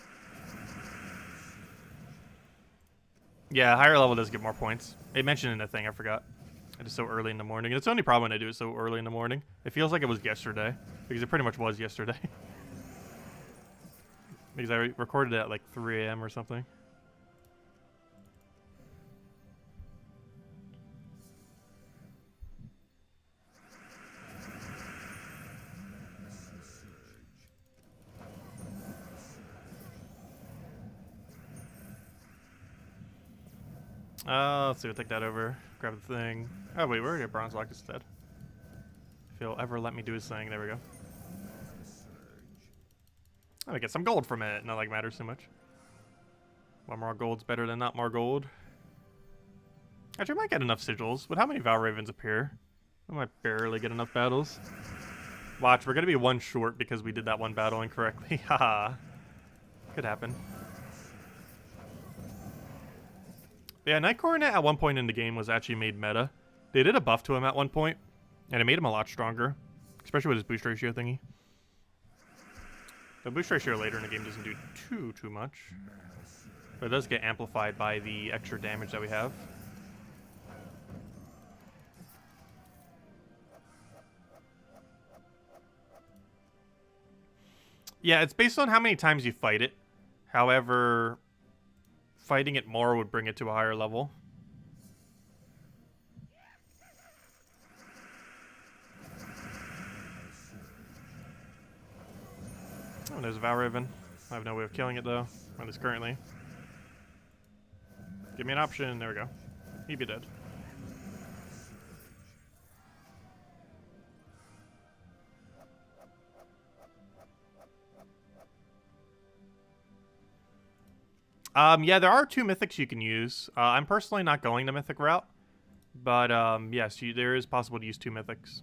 Yeah, higher level does get more points. It mentioned in the thing, I forgot. I did so early in the morning. It's the only problem when I do it so early in the morning. It feels like it was yesterday. Because it pretty much was yesterday. Because I recorded it at like 3 AM or something. Let's see, we'll take that over. Grab the thing. Oh wait, we're already at Bronze Lock instead. If he'll ever let me do his thing, there we go. I'm gonna get some gold from it. Not like it matters too much. One more gold's better than not more gold. Actually, I might get enough sigils. With how many Val Ravens appear, I might barely get enough battles. Watch, we're gonna be one short because we did that one battle incorrectly. Haha. Could happen. Yeah, Night Coronet at one point in the game was actually made meta. They did a buff to him at one point, and it made him a lot stronger, especially with his boost ratio thingy. The boost ratio later in the game doesn't do too much, but it does get amplified by the extra damage that we have. Yeah, it's based on how many times you fight it. However, fighting it more would bring it to a higher level. Oh, there's a Val Raven. I have no way of killing it though, at least currently. Give me an option. There we go. He'd be dead. Yeah, there are 2 mythics you can use. I'm personally not going the mythic route, but yes, there is possible to use 2 mythics.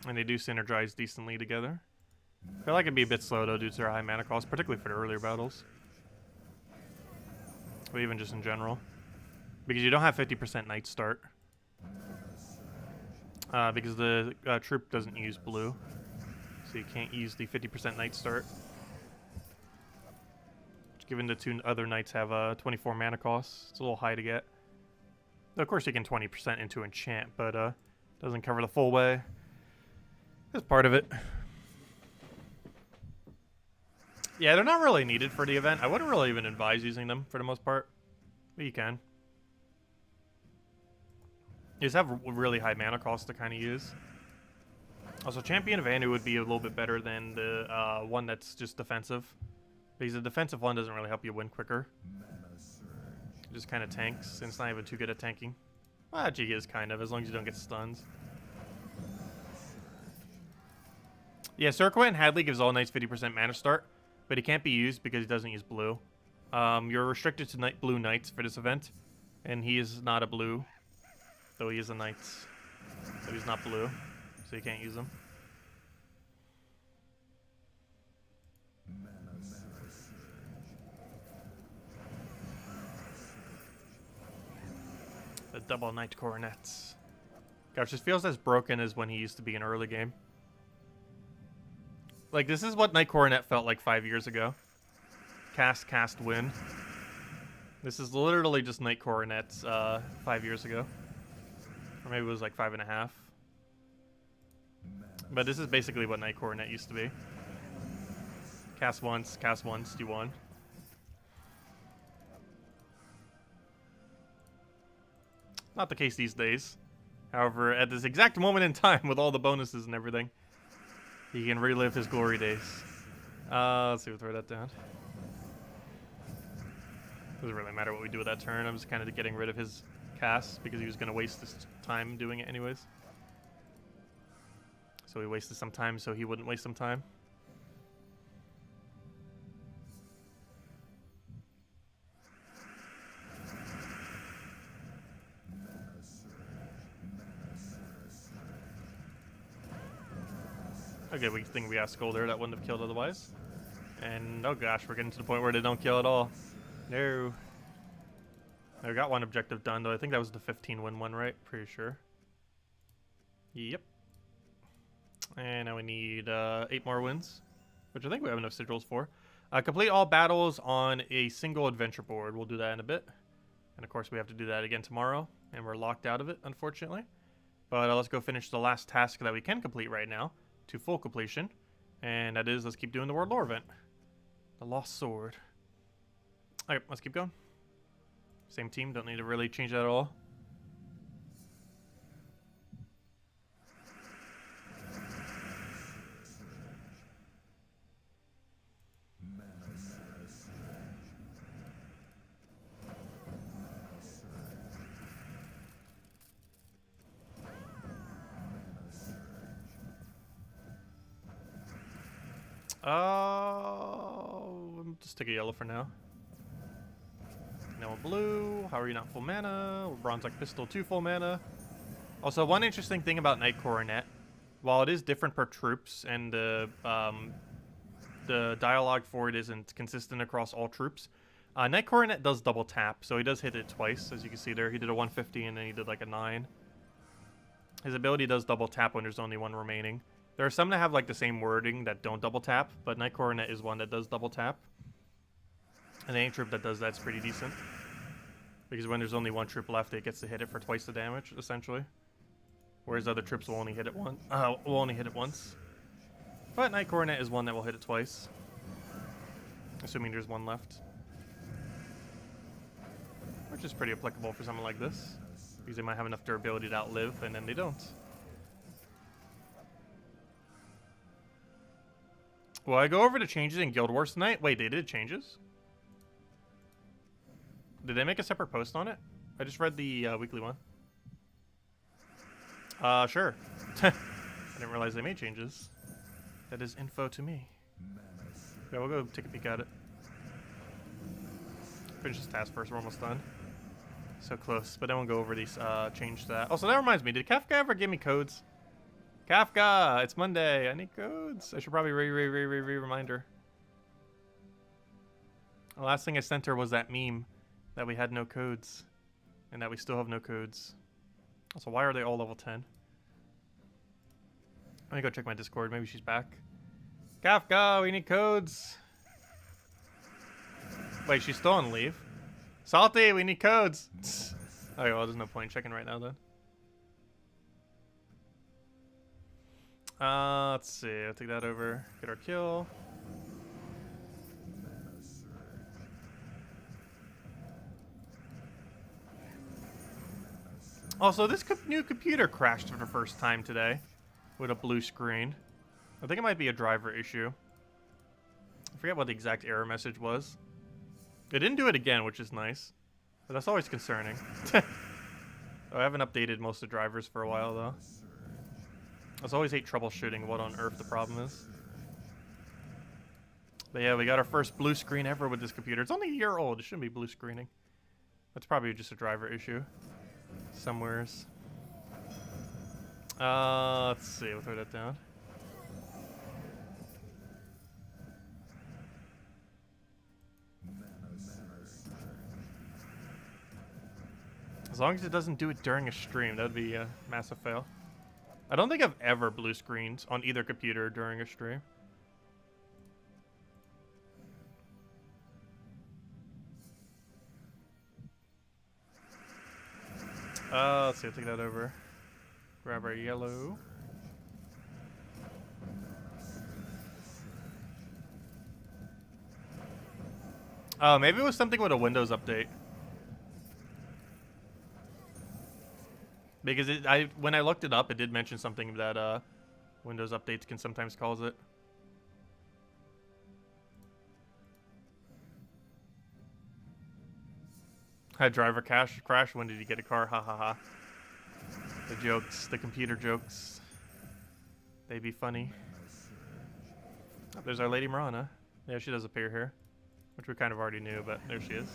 And they do synergize decently together. I feel like it'd be a bit slow though due to their high mana cost, particularly for the earlier battles. But even just in general. Because you don't have 50% Knight start. Because the troop doesn't use blue. So you can't use the 50% Knight start. Given the 2 other Knights have 24 mana costs, it's a little high to get. Of course you can 20% into enchant, but doesn't cover the full way. That's part of it. Yeah, they're not really needed for the event. I wouldn't really even advise using them for the most part. But you can. You just have really high mana cost to kind of use. Also, Champion of Anu would be a little bit better than the one that's just defensive. Because the defensive one doesn't really help you win quicker. It just kind of tanks, and it's not even too good at tanking. Well, actually is kind of, as long as you don't get stuns. Yeah, Circuit and Hadley gives all knights 50% mana start, but he can't be used because he doesn't use blue. You're restricted to blue knights for this event, and he is not a blue, though he is a knight. So he's not blue, so you can't use him. The double knight coronets. Gosh, this feels as broken as when he used to be in early game. Like, this is what Knight Coronet felt like 5 years ago. Cast, win. This is literally just Knight Coronets 5 years ago. Or maybe it was like 5.5. But this is basically what Knight Coronet used to be. Cast once, you won. Not the case these days. However, at this exact moment in time, with all the bonuses and everything, he can relive his glory days. Let's see, we'll throw that down. Doesn't really matter what we do with that turn. I'm just kind of getting rid of his cast because he was going to waste his time doing it anyways. So he wasted some time so he wouldn't waste some time. Okay, we think we got Skull there. That wouldn't have killed otherwise. And, oh gosh, we're getting to the point where they don't kill at all. No. I got one objective done, though. I think that was the 15-win one, right? Pretty sure. Yep. And now we need 8 more wins, which I think we have enough sigils for. Complete all battles on a single adventure board. We'll do that in a bit. And, of course, we have to do that again tomorrow. And we're locked out of it, unfortunately. But let's go finish the last task that we can complete right now to full completion, and that is, let's keep doing the World Lore event. The Lost Sword. Okay, let's keep going. Same team, don't need to really change that at all. Just take a yellow for now. Now a blue. How are you not full mana? Bronze like pistol 2 full mana. Also, one interesting thing about Knight Coronet, while it is different per troops and the dialogue for it isn't consistent across all troops, Knight Coronet does double tap, so he does hit it twice, as you can see there. He did a 150 and then he did like a 9. His ability does double tap when there's only one remaining. There are some that have like the same wording that don't double tap, but Knight Coronet is one that does double tap. And any troop that does that's pretty decent. Because when there's only one troop left, it gets to hit it for twice the damage, essentially. Whereas other troops will only hit it once. But Knight Coronet is one that will hit it twice. Assuming there's one left. Which is pretty applicable for someone like this. Because they might have enough durability to outlive, and then they don't. Will I go over the changes in Guild Wars tonight? Wait, they did changes? Did they make a separate post on it? I just read the weekly one. Sure. I didn't realize they made changes. That is info to me. Yeah, we'll go take a peek at it. Finish this task first, we're almost done. So close, but then we'll go over these, change that. Also, that reminds me, did Kafka ever give me codes? Kafka, it's Monday, I need codes. I should probably remind her. The last thing I sent her was that meme that we had no codes, and that we still have no codes. Also, why are they all level 10? Let me go check my Discord, maybe she's back. Kafka, we need codes. Wait, she's still on leave? Salty, we need codes. Okay, well, there's no point checking right now then. Let's see. I'll take that over. Get our kill. Also, this new computer crashed for the first time today with a blue screen. I think it might be a driver issue. I forget what the exact error message was. It didn't do it again, which is nice. But that's always concerning. I haven't updated most of the drivers for a while, though. I always hate troubleshooting what on earth the problem is. But yeah, we got our first blue screen ever with this computer. It's only a year old. It shouldn't be blue screening. That's probably just a driver issue. Somewheres. Let's see. We'll throw that down. As long as it doesn't do it during a stream, that would be a massive fail. I don't think I've ever blue screened on either computer during a stream. Let's see, I'll take that over. Grab our yellow. Oh, maybe it was something with a Windows update. Because when I looked it up, it did mention something that Windows updates can sometimes cause it. Had driver crash. When did you get a car? Ha ha ha. The jokes, the computer jokes. They be funny. Oh, there's our lady Miranda. Yeah, she does appear here, which we kind of already knew, but there she is.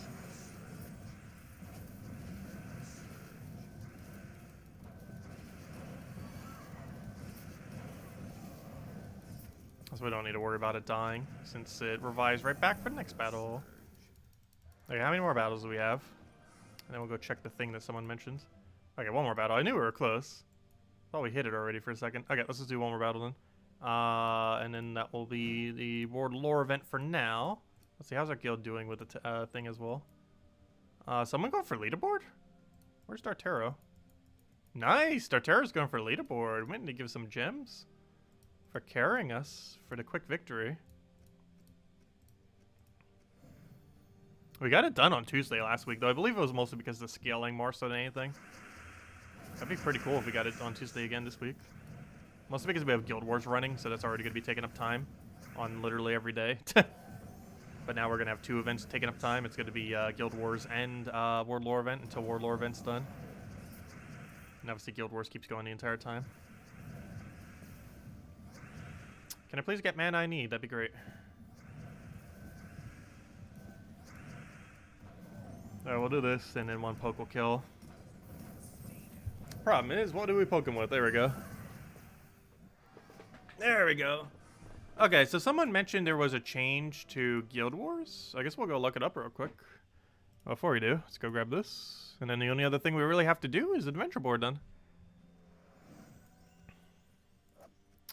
So we don't need to worry about it dying, since it revives right back for the next battle. Okay, how many more battles do we have? And then we'll go check the thing that someone mentioned. Okay, one more battle. I knew we were close. Thought we hit it already for a second. Okay, let's just do one more battle then. And then that will be the World Lore event for now. Let's see, how's our guild doing with the thing as well? Someone going for leaderboard? Where's Dartero? Nice! Dartero's going for leaderboard. We need to give some gems for carrying us for the quick victory. We got it done on Tuesday last week, though. I believe it was mostly because of the scaling more so than anything. That'd be pretty cool if we got it on Tuesday again this week. Mostly because we have Guild Wars running, so that's already going to be taking up time on literally every day. But now we're going to have two events taking up time. It's going to be Guild Wars and World Lore event until World Lore event's done. And obviously Guild Wars keeps going the entire time. Can I please get mana I need? That'd be great. Alright, we'll do this, and then one poke will kill. Problem is, what do we poke him with? There we go. There we go. Okay, so someone mentioned there was a change to Guild Wars. I guess we'll go look it up real quick. Before we do, let's go grab this. And then the only other thing we really have to do is adventure board done.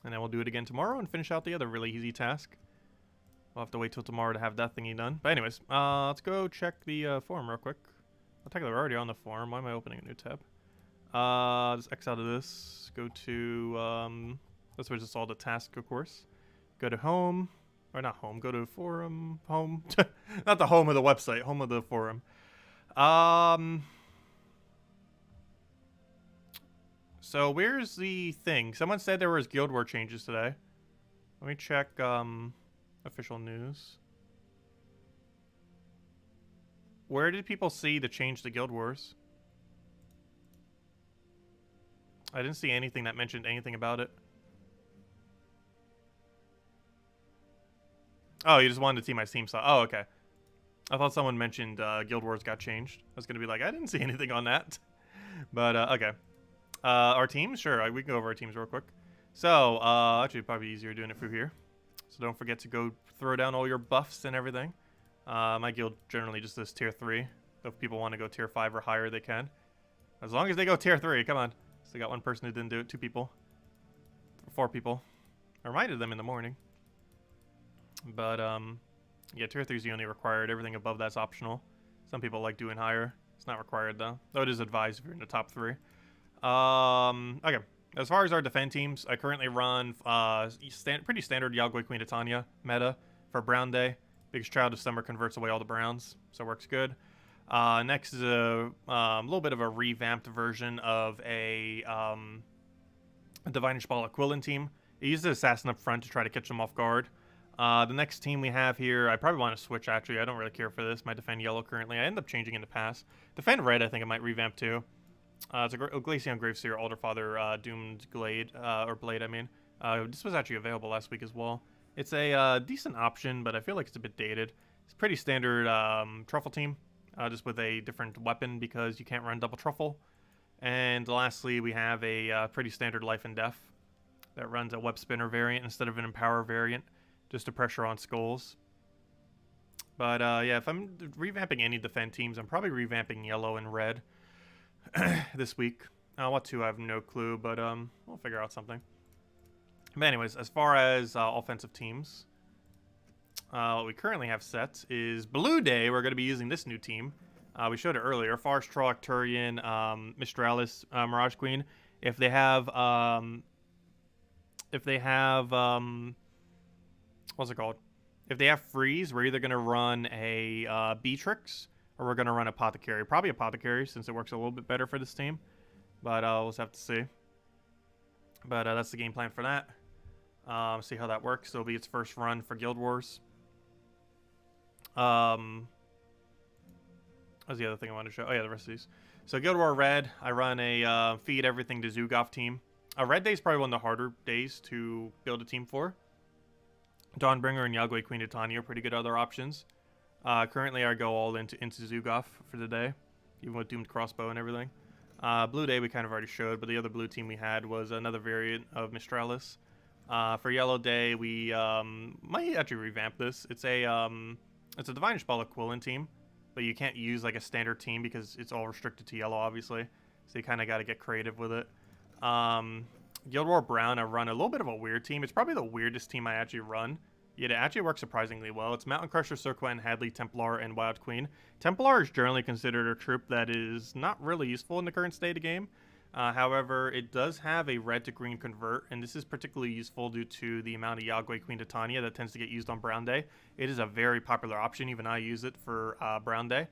And then we'll do it again tomorrow and finish out the other really easy task. We'll have to wait till tomorrow to have that thingy done. But anyways, let's go check the forum real quick. I'll take that we're already on the forum. Why am I opening a new tab? Just X out of this. Go to, this was just all the task, of course. Go to home. Or not home. Go to forum. Home. Not the home of the website. Home of the forum. So where's the thing? Someone said there was Guild War changes today. Let me check, official news. Where did people see the change to Guild Wars? I didn't see anything that mentioned anything about it. Oh, you just wanted to see my Steam slot. Oh, okay. I thought someone mentioned Guild Wars got changed. I was going to be like, I didn't see anything on that. But, okay. Our teams? Sure, we can go over our teams real quick. So, actually, it'd probably be easier doing it through here. So don't forget to go throw down all your buffs and everything. My guild generally just does tier 3. So if people want to go tier 5 or higher, they can. As long as they go tier 3, come on. So they got one person who didn't do it, 2 people. 4 people. I reminded them in the morning. But, yeah, tier 3 is the only required. Everything above that's optional. Some people like doing higher. It's not required, though. Though it is advised if you're in the top 3. Okay. As far as our defend teams, I currently run pretty standard Yagoi Queen Titania meta for Brown Day, because Child of Summer converts away all the browns, so it works good. Next is a little bit of a revamped version of a Divine Ball Aquilin team. It uses Assassin up front to try to catch them off guard. The next team we have here, I probably want to switch actually. I don't really care for this. My defend yellow currently. I end up changing in the past. Defend red, I think I might revamp too. It's a Glaceon Graveseer Alderfather Doomed Glade, or Blade, I mean. This was actually available last week as well. It's a decent option, but I feel like it's a bit dated. It's a pretty standard Truffle team, just with a different weapon because you can't run double Truffle. And lastly, we have a pretty standard Life and Death that runs a Web Spinner variant instead of an Empower variant, just to pressure on skulls. But yeah, if I'm revamping any defend teams, I'm probably revamping yellow and red this week. What to, I have no clue, but we'll figure out something. But anyways, as far as offensive teams, what we currently have set is Blue Day. We're going to be using this new team. We showed it earlier. Forest Troll, Arcturian, Mistralis, Mirage Queen. If they have what's it called? If they have freeze, we're either going to run a Beatrix or we're going to run Apothecary. Probably Apothecary since it works a little bit better for this team. But we'll just have to see. But that's the game plan for that. See how that works. It'll be its first run for Guild Wars. What's the other thing I wanted to show? Oh yeah, the rest of these. So Guild War Red, I run a feed everything to Zugoff team. Red Day is probably one of the harder days to build a team for. Dawnbringer and Yagoi Queen Titania are pretty good other options. Currently, I go all into Zugoff for the day, even with Doomed Crossbow and everything. Blue Day we kind of already showed, but the other blue team we had was another variant of Mistralis. For Yellow Day, we might actually revamp this. It's a Divine Ball Aquilin team, but you can't use like a standard team because it's all restricted to yellow, obviously. So you kind of got to get creative with it. Guild War Brown, I run a little bit of a weird team. It's probably the weirdest team I actually run. Yet it actually works surprisingly well. It's Mountain Crusher, Soquen, Hadley, Templar, and Wild Queen. Templar is generally considered a troop that is not really useful in the current state of game. However, it does have a red to green convert, and this is particularly useful due to the amount of Yagoi Queen Titania that tends to get used on Brown Day. It is a very popular option. Even I use it for Brown Day,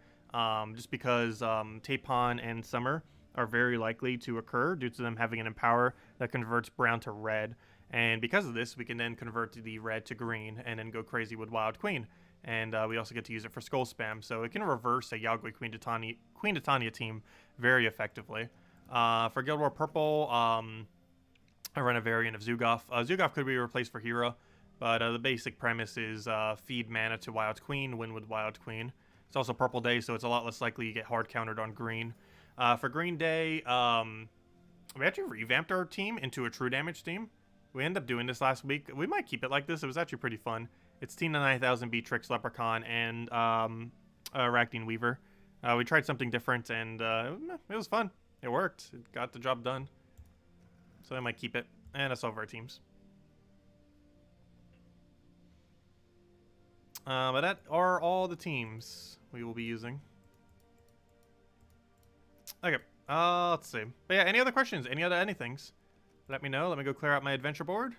just because Tapon and Summer are very likely to occur due to them having an Empower that converts brown to red. And because of this, we can then convert the red to green and then go crazy with Wild Queen. And we also get to use it for skull spam. So it can reverse a Yagoi Queen Titania team very effectively. For Guild War Purple, I run a variant of Zugoff. Zugoff could be replaced for Hero, but the basic premise is feed mana to Wild Queen, win with Wild Queen. It's also Purple Day, so it's a lot less likely you get hard countered on green. For Green Day, we actually revamped our team into a true damage team. We ended up doing this last week. We might keep it like this. It was actually pretty fun. It's Tina 9000, Beatrix, Leprechaun, and Arachnine Weaver. We tried something different, and it was fun. It worked. It got the job done. So I might keep it. And that's all of our teams. But that are all the teams we will be using. Okay. Let's see. But yeah, any other questions? Any other anythings? Let me know. Let me go clear out my adventure board.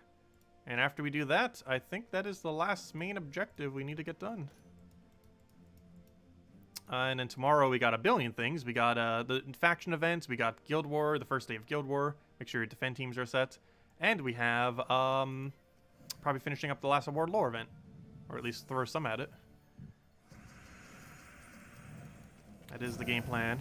And after we do that, I think that is the last main objective we need to get done. And then tomorrow we got a billion things. We got the faction events. We got Guild War, the first day of Guild War. Make sure your defend teams are set. And we have probably finishing up the last award lore event. Or at least throw some at it. That is the game plan.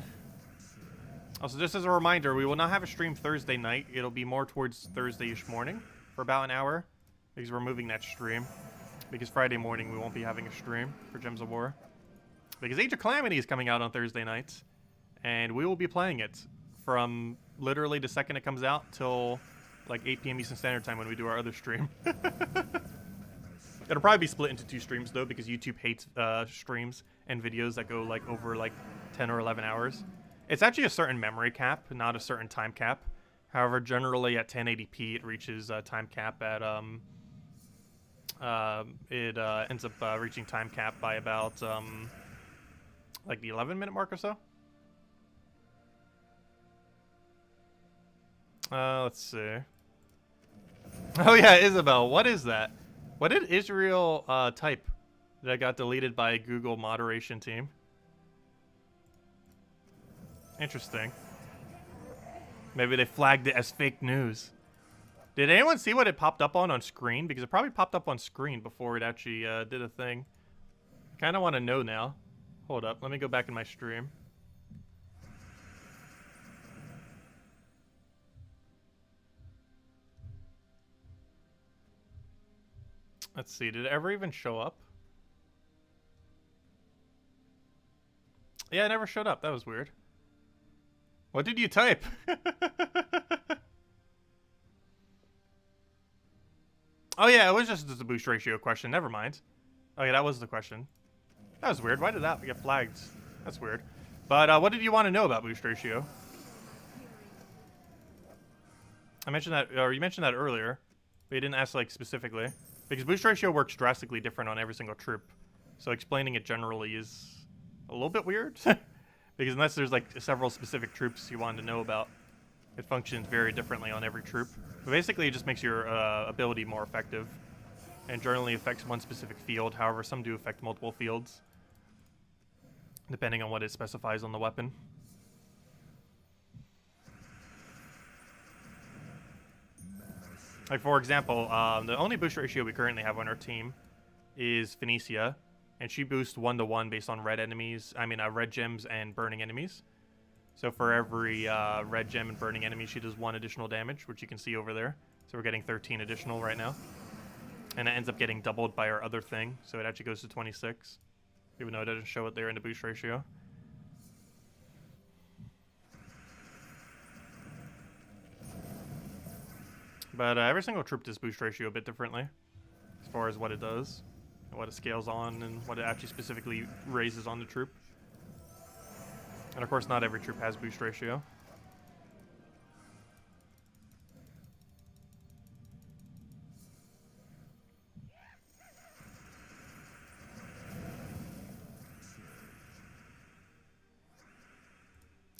Also, just as a reminder, we will not have a stream Thursday night. It'll be more towards Thursday-ish morning for about an hour. Because we're moving that stream. Because Friday morning we won't be having a stream for Gems of War. Because Age of Calamity is coming out on Thursday nights. And we will be playing it from literally the second it comes out till like 8 p.m. Eastern Standard Time when we do our other stream. It'll probably be split into 2 streams though, because YouTube hates streams and videos that go like over like 10 or 11 hours. It's actually a certain memory cap, not a certain time cap. However, generally at 1080p it reaches time cap at ends up reaching time cap by about like the 11-minute mark or so. Let's see. Oh yeah, Isabel. What is that? What did Israel type that got deleted by Google moderation team? Interesting. Maybe they flagged it as fake news. Did anyone see what it popped up on screen? Because it probably popped up on screen before it actually did a thing. Kind of want to know now. Hold up. Let me go back in my stream. Let's see. Did it ever even show up? Yeah, it never showed up. That was weird. What did you type? Oh yeah, it was just the boost ratio question. Never mind. Oh yeah, that was the question. That was weird. Why did that get flagged? That's weird. But what did you want to know about boost ratio? I mentioned that, or you mentioned that earlier, but you didn't ask like specifically. Because boost ratio works drastically different on every single troop. So explaining it generally is a little bit weird. Because unless there's like several specific troops you wanted to know about, it functions very differently on every troop. But basically it just makes your ability more effective. And generally affects one specific field. However, some do affect multiple fields, depending on what it specifies on the weapon. Like, for example, the only boost ratio we currently have on our team is Phoenicia, and she boosts 1-to-1 based on red gems and burning enemies. So for every red gem and burning enemy, she does 1 additional damage, which you can see over there. So we're getting 13 additional right now. And it ends up getting doubled by our other thing, so it actually goes to 26. Even though it doesn't show it there in the boost ratio. But every single troop does boost ratio a bit differently, as far as what it does, and what it scales on, and what it actually specifically raises on the troop. And of course, not every troop has boost ratio.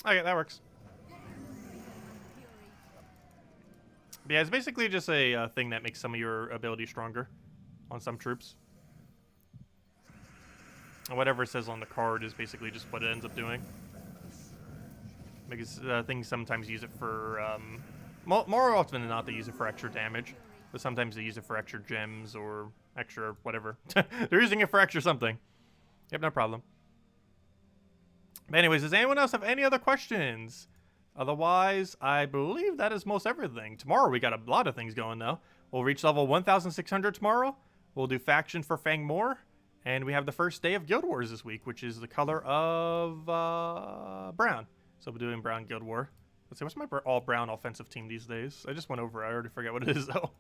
Okay, that works. But yeah, it's basically just a thing that makes some of your ability stronger on some troops. And whatever it says on the card is basically just what it ends up doing. Because things sometimes use it for, more often than not, they use it for extra damage. But sometimes they use it for extra gems or extra whatever. They're using it for extra something. Yep, no problem. But anyways, does anyone else have any other questions? Otherwise, I believe that is most everything. Tomorrow we got a lot of things going though. We'll reach level 1,600 tomorrow. We'll do faction for Fangmore. And we have the first day of Guild Wars this week, which is the color of brown. So we're doing brown Guild War. Let's see, what's my all brown offensive team these days? I just went over it. I already forget what it is though.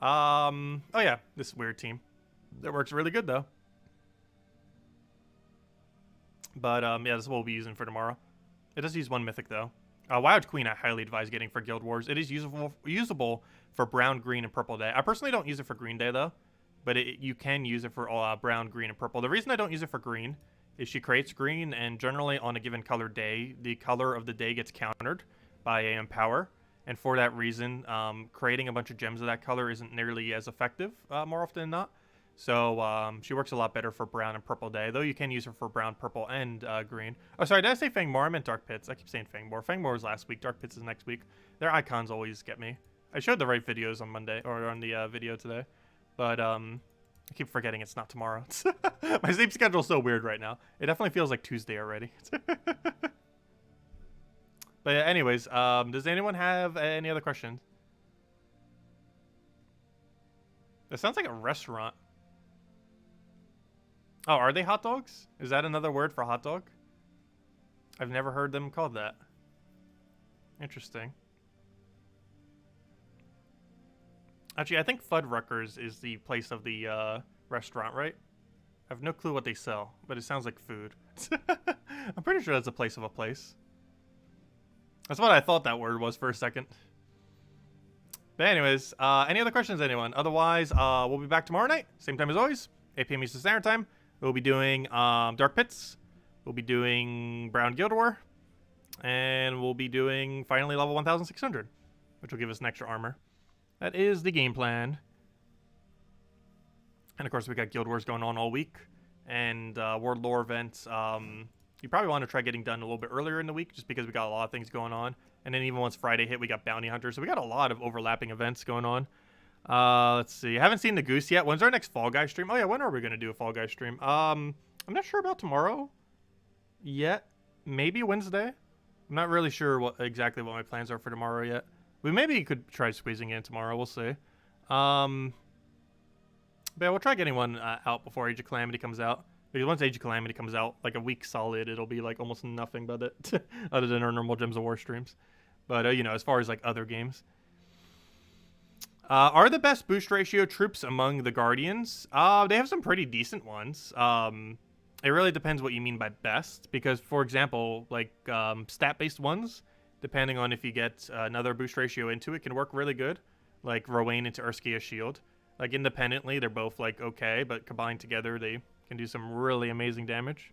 Oh yeah, this weird team. That works really good though. But yeah, this is what we'll be using for tomorrow. It does use 1 mythic though. Wild Queen I highly advise getting for Guild Wars. It is usable for brown, green, and purple day. I personally don't use it for green day though, but you can use it for brown, green, and purple. The reason I don't use it for green is she creates green, and generally on a given color day, the color of the day gets countered by AM power. And for that reason, creating a bunch of gems of that color isn't nearly as effective more often than not. So she works a lot better for brown and purple day, though you can use her for brown, purple, and green. Oh, sorry, did I say Fangmore? I meant Dark Pits. I keep saying Fangmore. Fangmore was last week. Dark Pits is next week. Their icons always get me. I showed the right videos on Monday, or on the video today. But I keep forgetting it's not tomorrow. My sleep schedule is so weird right now. It definitely feels like Tuesday already. But yeah, anyways, does anyone have any other questions? It sounds like a restaurant. Oh, are they hot dogs? Is that another word for hot dog? I've never heard them called that. Interesting. Actually, I think Fuddruckers is the place of the restaurant, right? I have no clue what they sell, but it sounds like food. I'm pretty sure that's a place of a place. That's what I thought that word was for a second. But anyways, any other questions, anyone? Otherwise, we'll be back tomorrow night. Same time as always, 8 p.m. Eastern Standard Time. We'll be doing Dark Pits. We'll be doing Brown Guild War. And we'll be doing finally level 1,600. which will give us an extra armor. That is the game plan. And of course, we got Guild Wars going on all week. And World Lore events, you probably want to try getting done a little bit earlier in the week, just because we got a lot of things going on. And then even once Friday hit, we got Bounty Hunters. So we got a lot of overlapping events going on. Let's see. I haven't seen the Goose yet. When's our next Fall Guy stream? Oh yeah, when are we going to do a Fall Guy stream? I'm not sure about tomorrow yet. Maybe Wednesday. I'm not really sure exactly what my plans are for tomorrow yet. We maybe could try squeezing in tomorrow. We'll see. But yeah, we'll try getting one out before Age of Calamity comes out. Because once Age of Calamity comes out, like a week solid, it'll be like almost nothing but it, other than our normal Gems of War streams. But, you know, as far as like other games. Are the best boost ratio troops among the Guardians? They have some pretty decent ones. It really depends what you mean by best. Because, for example, like stat-based ones, depending on if you get another boost ratio into it, can work really good. Like Rowan into Urskia's Shield. Like independently, they're both like okay, but combined together, they can do some really amazing damage.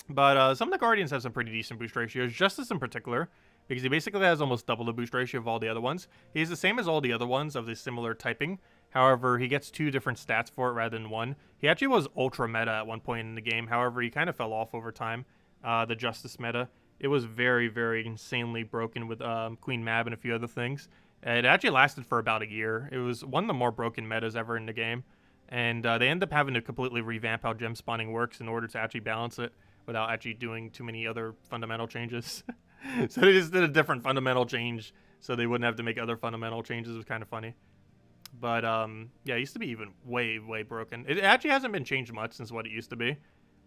But some of the Guardians have some pretty decent boost ratios. Justice in particular, because he basically has almost double the boost ratio of all the other ones. He's the same as all the other ones of the similar typing. However, he gets 2 different stats for it rather than 1. He actually was ultra meta at one point in the game. However, he kind of fell off over time. The Justice meta. It was very, very insanely broken with Queen Mab and a few other things. It actually lasted for about a year. It was one of the more broken metas ever in the game. And they end up having to completely revamp how gem spawning works in order to actually balance it without actually doing too many other fundamental changes. So they just did a different fundamental change so they wouldn't have to make other fundamental changes. It was kind of funny. But yeah, it used to be even way, way broken. It actually hasn't been changed much since what it used to be.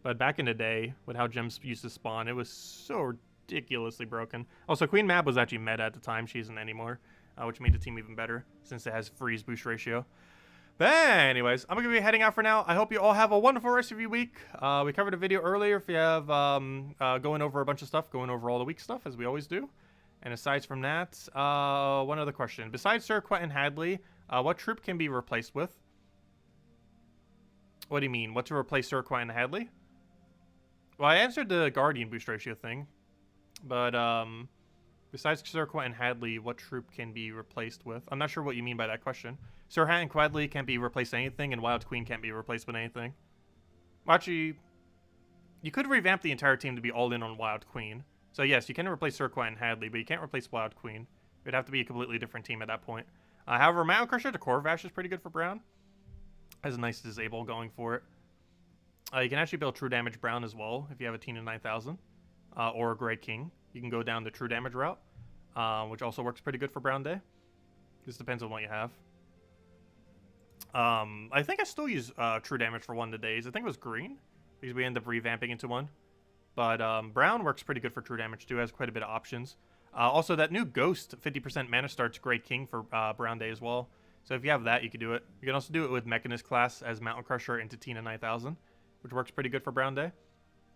But back in the day, with how gems used to spawn, it was so ridiculously broken. Also, Queen Mab was actually meta at the time. She isn't anymore, which made the team even better since it has freeze boost ratio. But anyways, I'm going to be heading out for now. I hope you all have a wonderful rest of your week. We covered a video earlier if you have going over a bunch of stuff, going over all the week stuff, as we always do. And aside from that, one other question. Besides Surquet and Hadley, what troop can be replaced with? What do you mean? What to replace Surquet and Hadley? Well, I answered the Guardian boost ratio thing. But besides Surquet and Hadley, what troop can be replaced with? I'm not sure what you mean by that question. Surhat and Quadley can't be replaced with anything, and Wild Queen can't be replaced with anything. Well, actually, you could revamp the entire team to be all in on Wild Queen. So yes, you can replace Surquet and Hadley, but you can't replace Wild Queen. It would have to be a completely different team at that point. However, Mountain Crusher to Corvash is pretty good for Brown. Has a nice disable going for it. You can actually build True Damage Brown as well if you have a Tina 9000 or a Grey King. You can go down the True Damage route, which also works pretty good for Brown Day. This depends on what you have. I think I still use True Damage for one of the days. I think it was green because we end up revamping into one. But Brown works pretty good for True Damage too. Has quite a bit of options. Also, that new Ghost 50% mana starts Great King for Brown Day as well. So if you have that, you can do it. You can also do it with Mechanist class as Mountain Crusher into Tina 9000, which works pretty good for Brown Day.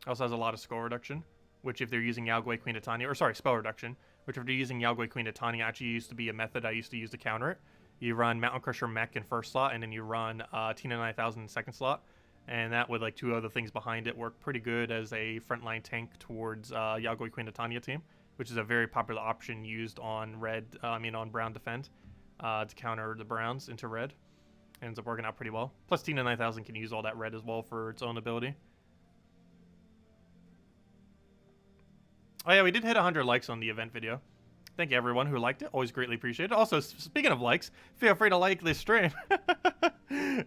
Also has a lot of skull reduction, which if they're using Yagwe Queen of Tanya, or sorry, spell reduction, which if they're using Yagwe Queen of Tanya actually used to be a method I used to use to counter it. You run Mountain Crusher Mech in first slot, and then you run Tina 9000 in second slot. And that with like 2 other things behind it work pretty good as a frontline tank towards Yagwe Queen of Tanya team, which is a very popular option used on on Brown Defend to counter the Browns into red. Ends up working out pretty well. Plus Tina 9000 can use all that red as well for its own ability. Oh yeah, we did hit 100 likes on the event video. Thank you everyone who liked it. Always greatly appreciated. Also, speaking of likes, feel free to like this stream.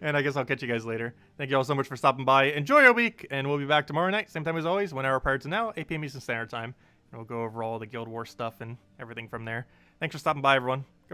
And I guess I'll catch you guys later. Thank you all so much for stopping by. Enjoy your week, and we'll be back tomorrow night, same time as always, 1 hour prior to now, 8 p.m. Eastern Standard Time. And we'll go over all the Guild Wars stuff and everything from there. Thanks for stopping by, everyone.